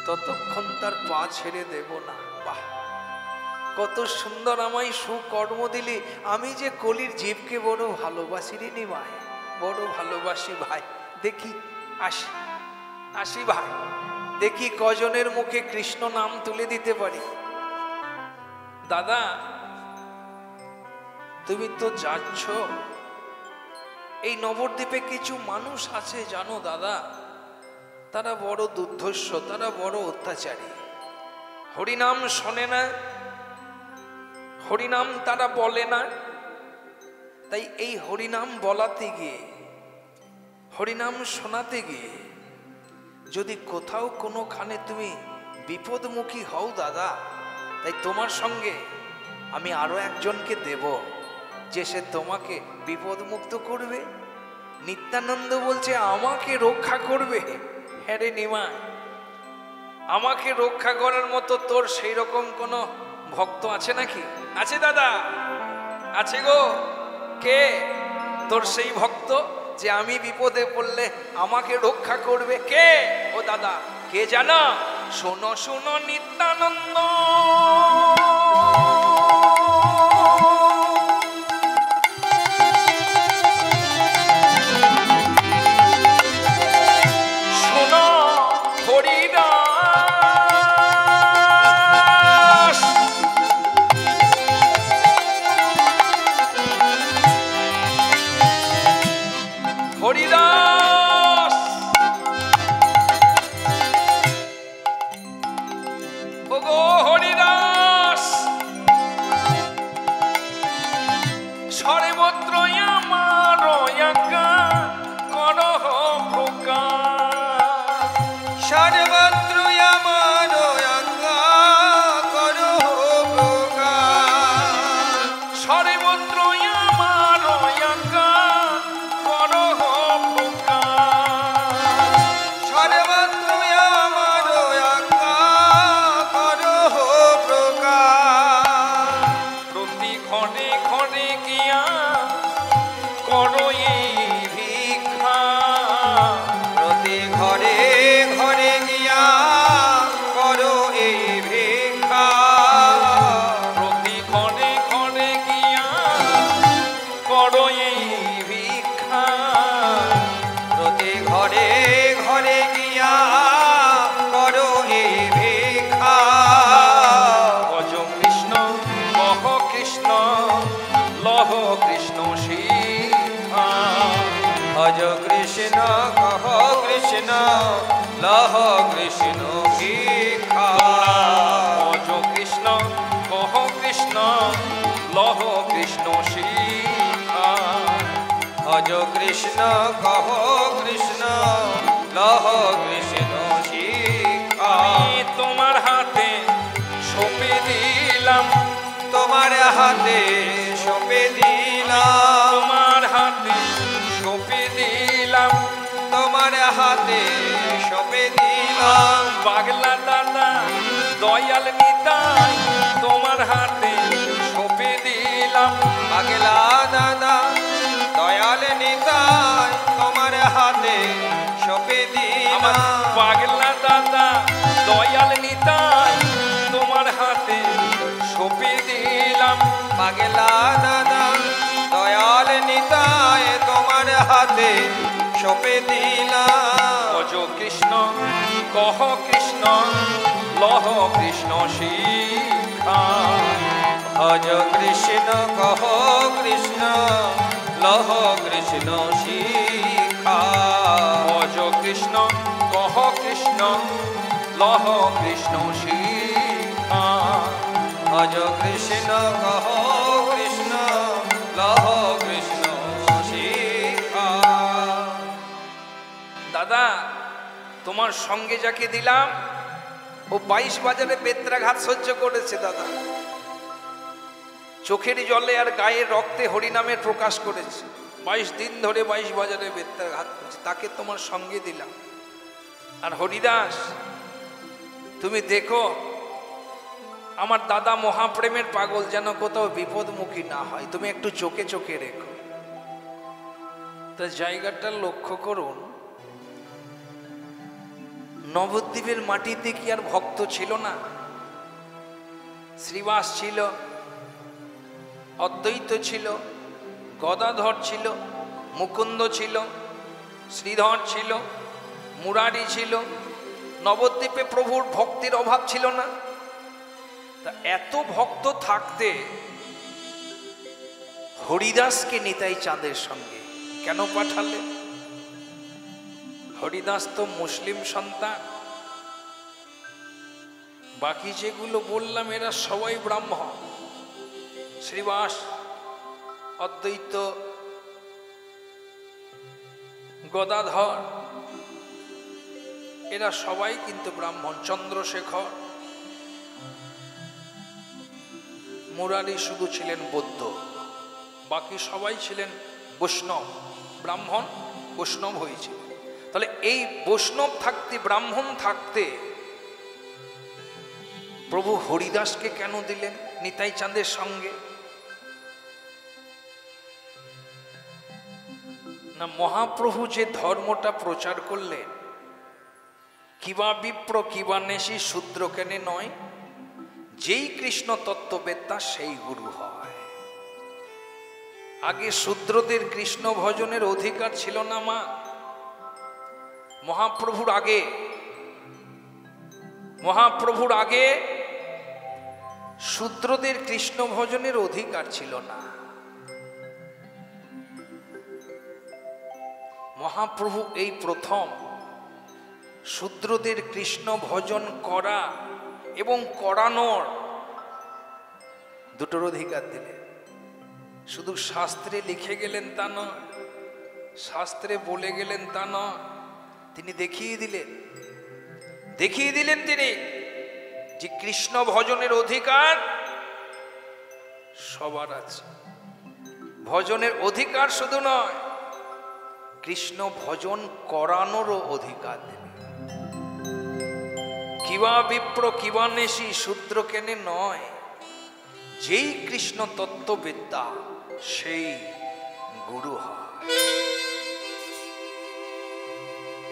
ততক্ষণ তার পা ছেড়ে দেব না। বাহ, কত সুন্দর আমায় সুকর্ম দিলি। আমি যে কলির জীবকে বড় ভালোবাসি রে নিমায়, বড় ভালোবাসি ভাই। দেখি আসি আসি ভাই, দেখি কজনের মুখে কৃষ্ণ নাম তুলে দিতে পারি। দাদা তুমি তো যাচ্ছ, এই নবদ্বীপে কিছু মানুষ আছে জানো দাদা, তারা বড় দুর্ধর্ষ, তারা বড় অত্যাচারী। হরিনাম শোনে না, হরিনাম তারা বলে না। তাই এই হরিনাম বলাতে গিয়ে, হরিনাম শোনাতে গিয়ে যদি কোথাও কোনোখানে তুমি বিপদমুখী হও দাদা, তাই তোমার সঙ্গে আমি আরো একজনকে দেব, যে সে তোমাকে বিপদমুক্ত করবে। নিত্যানন্দ বলছে আমাকে রক্ষা করবে। হ্যাঁ রে নিমা, আমাকে রক্ষা করার মতো তোর সেই রকম কোনো ভক্ত আছে নাকি? আছে দাদা, আছে গো। কে তোর সেই ভক্ত যে আমি বিপদে পড়লে আমাকে রক্ষা করবে? কে? ও দাদা, কে জানো? শোনো শোনো নিত্যানন্দ, শোনো হরিদাস, হরিদাস ওগো হরিদাস, সর্বত্র আমার একা করহ প্রকাশ, সর্বত্র আমার আজ্ঞা করো প্রকাশ, সর্বত্র আমার একা করহ প্রকাশ, সর্বত্র আমার আজ্ঞা করো প্রকাশ, প্রতি ক্ষণে ক্ষণে গিয়া করো এই ভিক্ষা, প্রতি ঘরে ঘরে গিয়া করো এই ভিক্ষা, প্রতি ক্ষণে ক্ষণে গিয়া করো এই ভিক্ষা, প্রতি ঘরে ঘরে গিয়া করো এই ভিক্ষা, ভজ কৃষ্ণ কহ কৃষ্ণ লহ কৃষ্ণ শিক্ষা, ভজ কৃষ্ণ কহ কৃষ্ণ লহ কৃষ্ণ ভিক্ষা, ভজ কৃষ্ণ কহ কৃষ্ণ লহ কৃষ্ণ শিক্ষা, ভজ কৃষ্ণ কহ কৃষ্ণ লহ কৃষ্ণ শিক্ষা, আমি তোমার হাতে সঁপে দিলাম, তোমার হাতে সঁপে দিলাম, তোমার হাতে সঁপে দিলাম, তোমার হাতে সঁপে দিলাম, পাগলা দাদা দয়াল নিতাই তোমার হাতে সঁপে দিলাম, পাগলা দাদা দয়াল নিতাই তোমার হাতে সঁপে আমার দিলাম, পাগলা দাদা দয়াল নিতাই তোমার হাতে সঁপে দিলাম, পাগলা দাদা দয়াল নিতাই তোমার হাতে সঁপে দিলাম, ভজ কৃষ্ণ কহ কৃষ্ণ লহ কৃষ্ণ শিক্ষা, ভজ কৃষ্ণ কহ কৃষ্ণ লহ কৃষ্ণ শিক্ষা, ভজ কৃষ্ণ কহ কৃষ্ণ লহ কৃষ্ণ শিক্ষা, ভজ কৃষ্ণ কহ কৃষ্ণ লহ কৃষ্ণ শিক্ষা। দাদা তোমার সঙ্গে যাকে দিলাম ও 22 বাজারে বেত্রাঘাত সহ্য করেছে দাদা। চোখের জলে আর গায়ের রক্তে হরিনামের প্রকাশ করেছে, 22 দিন ধরে 22 বাজারে বেত্রাঘাত করেছে, তাকে তোমার সঙ্গে দিলাম। আর হরিদাস তুমি দেখো আমার দাদা মহাপ্রেমের পাগল, যেন কোথাও বিপদমুখী না হয়, তুমি একটু চোখে চোখে রেখো। তা জায়গাটা লক্ষ্য করুন, নবদ্বীপের মাটিতে কি আর ভক্ত ছিল না? শ্রীবাস ছিল, অদ্বৈত ছিল, গদাধর ছিল, মুকুন্দ ছিল, শ্রীধর ছিল, মুরারি ছিল। নবদ্বীপে প্রভুর ভক্তির অভাব ছিল না? তা এত ভক্ত থাকতে হরিদাসকে নিতাই চাঁদের সঙ্গে কেন পাঠালে? হরিদাস তো মুসলিম সন্তান, বাকি যেগুলো বললাম এরা সবাই ব্রাহ্মণ। শ্রীবাস, অদ্বৈত, গদাধর এরা সবাই কিন্তু ব্রাহ্মণ। চন্দ্রশেখর, মুরারি শুধু ছিলেন বৌদ্ধ, বাকি সবাই ছিলেন বৈষ্ণব। ব্রাহ্মণ বৈষ্ণব হয়েছিল। তাহলে এই বৈষ্ণব থাকতে, ব্রাহ্মণ থাকতে প্রভু হরিদাসকে কেন দিলেন নিতাই চাঁদের সঙ্গে? না, মহাপ্রভু যে ধর্মটা প্রচার করলেন, কিবা বিপ্র কিবা নেশি শূদ্র কেনে নয়, যেই কৃষ্ণ তত্ত্ববেত্তা সেই গুরু হয়। আগে শূদ্রদের কৃষ্ণ ভজনের অধিকার ছিল না মা। মহাপ্রভুর আগে শূদ্রদের কৃষ্ণ ভজনের অধিকার ছিল না। মহাপ্রভু এই প্রথম শূদ্রদের কৃষ্ণ ভজন করা এবং করানোর দুটোর অধিকার দিলেন। শুধু শাস্ত্রে লিখে গেলেন তা নয়, শাস্ত্রে বলে গেলেন তা নয়, তিনি দেখিয়ে দিলেন তিনি যে কৃষ্ণ ভজনের অধিকার সবার আছে। ভজনের অধিকার শুধু নয়, কৃষ্ণ ভজন করানোরও অধিকার দিলেন। কিবা বিপ্র কিবা নেশি শূদ্র কেনে নয়, যেই কৃষ্ণ তত্ত্ববিদ্যা সেই গুরু হয়।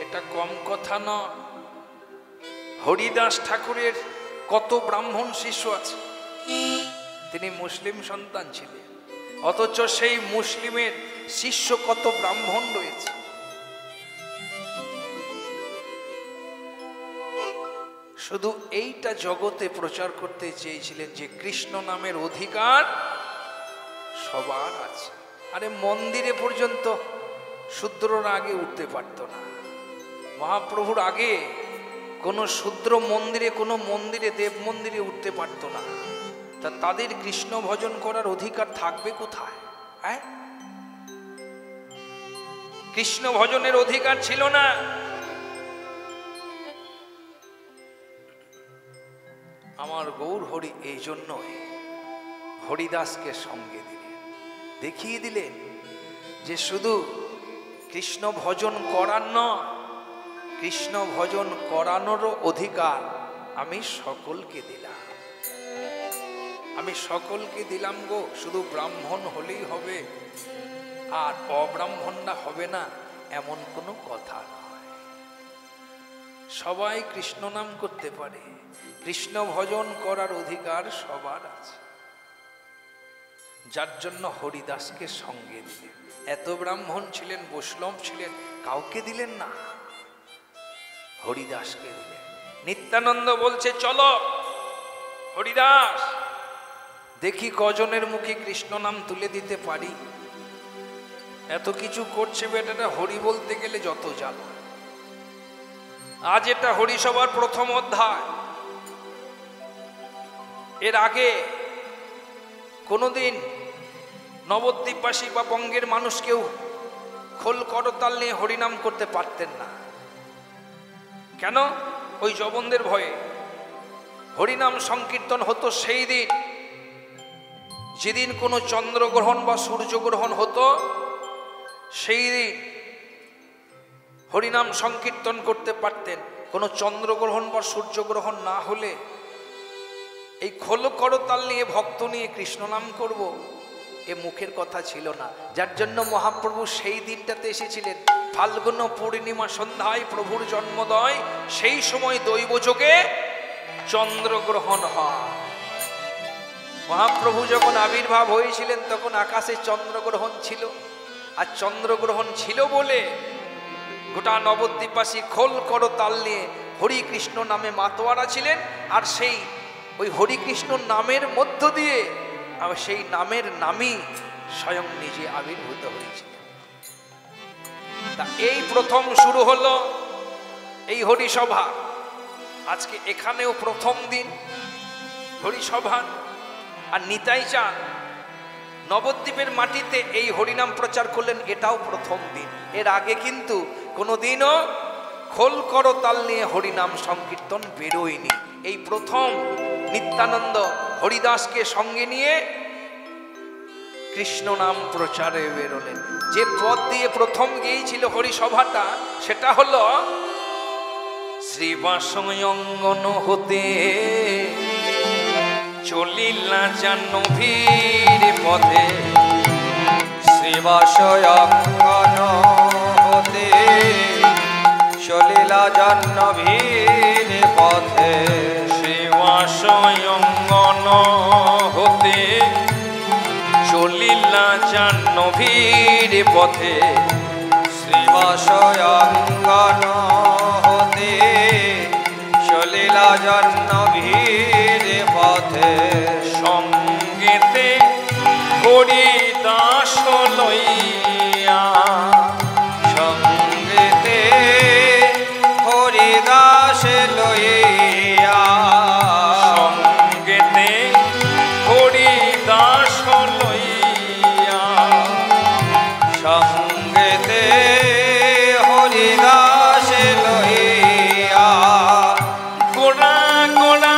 এটা কম কথা নয়। হরিদাস ঠাকুরের কত ব্রাহ্মণ শিষ্য আছে, তিনি মুসলিম সন্তান ছিলেন, অথচ সেই মুসলিমের শিষ্য কত ব্রাহ্মণ রয়েছে। শুধু এইটা জগতে প্রচার করতে চেয়েছিলেন যে কৃষ্ণ নামের অধিকার সবার আছে। আরে মন্দিরে পর্যন্ত শূদ্ররা আগে উঠতে পারত না। মহাপ্রভুর আগে কোনো শূদ্র কোনো মন্দিরে দেব মন্দিরে উঠতে পারত না। তা তাদের কৃষ্ণ ভজন করার অধিকার থাকবে কোথায়? হ্যাঁ, কৃষ্ণ ভজনের অধিকার ছিল না। আমার গৌর হরি এই জন্যই হরিদাসকে সঙ্গে দিলেন, দেখিয়ে দিলেন যে শুধু কৃষ্ণ ভজন করার নয়, কৃষ্ণ ভজন করানোরও অধিকার আমি সকলকে দিলাম। আমি সকলকে দিলাম গো, শুধু ব্রাহ্মণ হলেই হবে আর অব্রাহ্মণরা হবে না এমন কোনো কথা নয়। সবাই কৃষ্ণ নাম করতে পারে, কৃষ্ণ ভজন করার অধিকার সবার আছে। যার জন্য হরিদাসকে সঙ্গে দিলেন। এত ব্রাহ্মণ ছিলেন, বৈষ্ণব ছিলেন, কাউকে দিলেন না, হরিদাসকে দিলেন। নিত্যানন্দ বলছে চলো হরিদাস, দেখি কজনের মুখে কৃষ্ণ নাম তুলে দিতে পারি। এত কিছু করছে বেটাটা, হরি বলতে গেলে যত জ্বালা। আজ এটা হরিসভার প্রথম অধ্যায়। এর আগে কোনোদিন নবদ্বীপবাসী বা বঙ্গের মানুষ কেউ খোল করতাল নিয়ে হরিনাম করতে পারতেন না। কেন? ওই জবনদের ভয়ে। হরিনাম সংকীর্তন হতো সেই দিন যেদিন কোনো চন্দ্রগ্রহণ বা সূর্যগ্রহণ হতো সেই দিন হরিনাম সংকীর্তন করতে পারতেন। কোনো চন্দ্রগ্রহণ বা সূর্যগ্রহণ না হলে এই খোল করতাল নিয়ে ভক্ত নিয়ে কৃষ্ণ নাম করব এ মুখের কথা ছিল না। যার জন্য মহাপ্রভু সেই দিনটাতে এসেছিলেন। ফাল্গুন পূর্ণিমা সন্ধ্যায় প্রভুর জন্মোদয়, সেই সময় দৈবযোগে চন্দ্রগ্রহণ হয়। মহাপ্রভু যখন আবির্ভাব হয়েছিলেন তখন আকাশে চন্দ্রগ্রহণ ছিল। আর চন্দ্রগ্রহণ ছিল বলে গোটা নবদ্বীপবাসী খোল করতাল নিয়ে হরিকৃষ্ণ নামে মাতোয়ারা ছিলেন। আর সেই ওই হরিকৃষ্ণ নামের মধ্য দিয়ে সেই নামের নামই স্বয়ং নিজে আবির্ভূত হয়েছিল। তা এই প্রথম শুরু হলো এই হরিসভা। আজকে এখানেও প্রথম দিন হরিসভা। আর নিতাই চাঁদ নবদ্বীপের মাটিতে এই হরিনাম প্রচার করলেন, এটাও প্রথম দিন। এর আগে কিন্তু কোনোদিনও খোল করতাল নিয়ে হরিনাম সংকীর্তন বেরোয়নি। এই প্রথম নিত্যানন্দ হরিদাসকে সঙ্গে নিয়ে কৃষ্ণ নাম প্রচারে বেরোলেন। যে পথ দিয়ে প্রথম গিয়েছিল হরিসভাটা সেটা হলো শ্রীবাসয়ঙ্গন হতে চলিলা জাহ্নবীর পথে। শ্রীবাসয়ঙ্গন হতে চলিলা জাহ্নবীর পথে। শ্রীবাসয়ঙ্গন হতে চলিলা জাহ্নবীর পথে। শ্রীবাসয়ঙ্গন হতে চলিলা জাহ্নবীর পথে। সঙ্গেতে হরিদাস লইয়া, সঙ্গেতে হরিদাস লইয়া, সঙ্গেতে হরিদাস লইয়া, সঙ্গেতে হরিদাস লইয়া। গোড়া গোড়া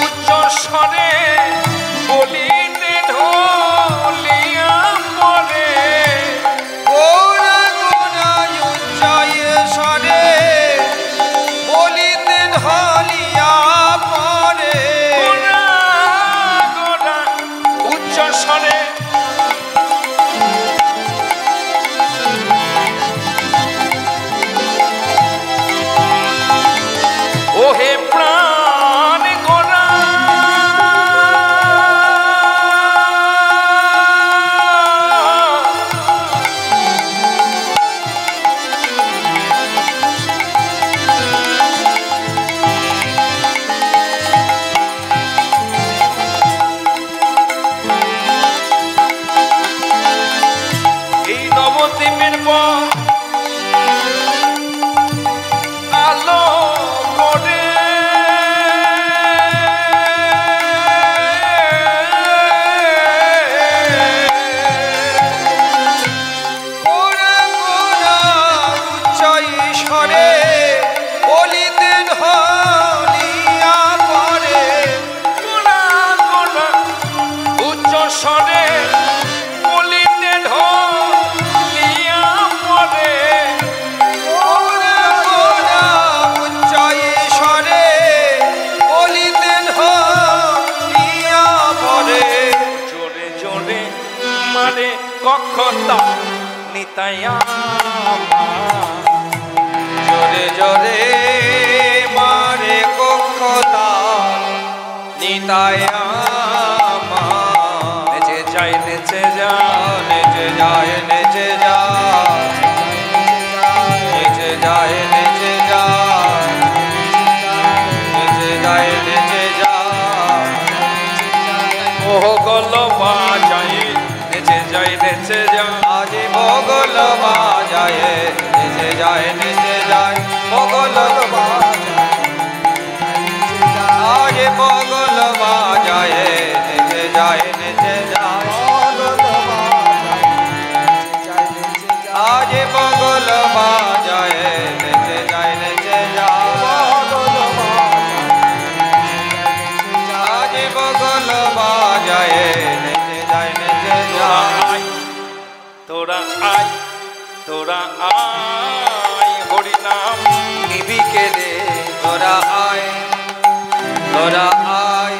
উচ্চ স্বরে বলিতে ঢলিয়া পড়ে। গোড়া গোড়া উচ্চয় স্বরে বলিতে ঢলিয়া পড়ে। গোড়া গোড়া উচ্চ স্বরে ওহে প্রাণ গোড়া এই নবদ্বীপের পর আলো করে গোড়া গোড়া উচ্চয় স্বরে বলিতে ঢলিয়া পড়ে। গোড়া গোড়া উচ্চ স্বরে বলিতে ঢলিয়া পড়ে। গোড়া গোড়া উচ্চয় স্বরে বলিতে ঢলিয়া পড়ে। জোরে জোরে মারে কক্ষতা নিতাইয়া, জোরে জোরে মারে কক্ষতা নিতায়া মা। নেচে যায় নেচে যায়, নেচে যায় নেচে যায়, নেচে যায় নেচে যায়, নেচে যায় নেচে যায়। ও গল বাজায় নেচে যায় নেচে যায়। আজ বগল বাজায় নেচে যায় নেচে যায়, বগল বাজায়। আজ বগল বাজায় নেচে যায় নেচে যায়, আজ বগল বাজায় নেচে যায় নেচে যায়, আজ বগল বাজায় নেচে তোরা আয় তোরা আয় হরিনাম নিবিকে রে তোরা আয় তোরা আয়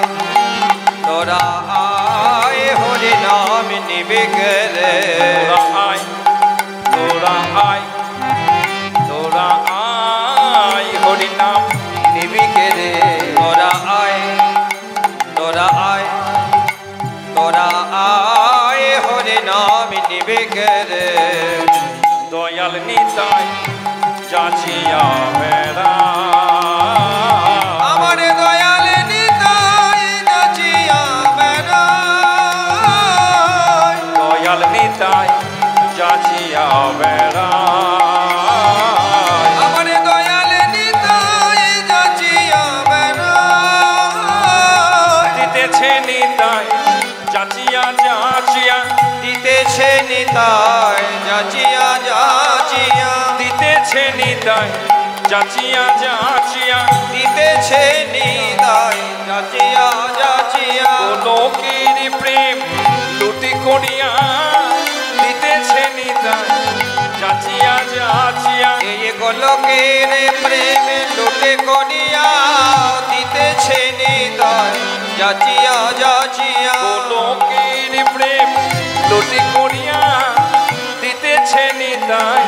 তোরা আয় হরি নাম নিবিকে রে তোরা আয় তোরা আয় তোরা আয় হরিনাম নিবিকে রে তোরা আয় তোরা আয় তোরা আয় হরি নাম নিবিকে রে দয়াল নিতাই যাচিয়া বেড়া আমার দয়াল নিতাই যাচিয়া বেড়ায় দয়াল নিতাই যাচিয়া বেড়া আমার দয়াল নিতাই যাচিয়া বেড়ায় দিতেছে নিতাই যাচিয়া যাচিয়া দিতেছে নিতাই যাচিয়া যাচিয়া দিতেছে নিতাই যাচিয়া যাচিয়া দিতেছে নিতাই যাচিয়া যাচিয়া লোকের প্রেম লুটি করিয়া দিতেছে নিতাই যাচিয়া যাচিয়া এই গোলকের প্রেম লুটে করিয়া দিতেছে নিতাই যাচিয়া যাচিয়া লোকের প্রেম লুটি করিয়া দিতেছে নিতাই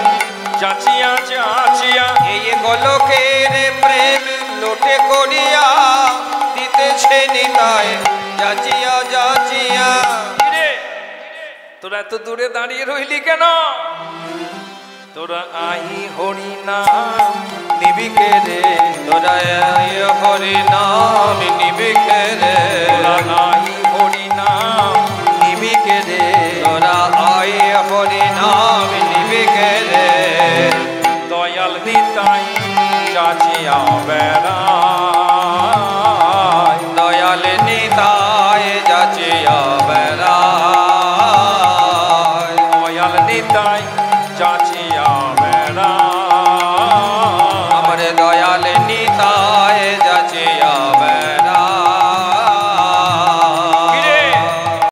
যাচিয়া যাচিয়া এই গোলকের প্রেম লুটে করিয়া দিতেছে নিতাই যাচিয়া যাচিয়া রে তোরা এত দূরে দাঁড়িয়ে রইলি কেন তোরা আহি হরি নাম নিবিকে রে তোরা আয় হরি নাম নিবিকে রে তোরা আহি হরি নাম নিবিকে রে তোরা আয় হরি নাম নিবিকে রে দয়াল নিতাই যাচিয়া বেড়া দয়াল নিতাই যাচিয়া বেড়ায় দয়াল নিতাই যাচিয়া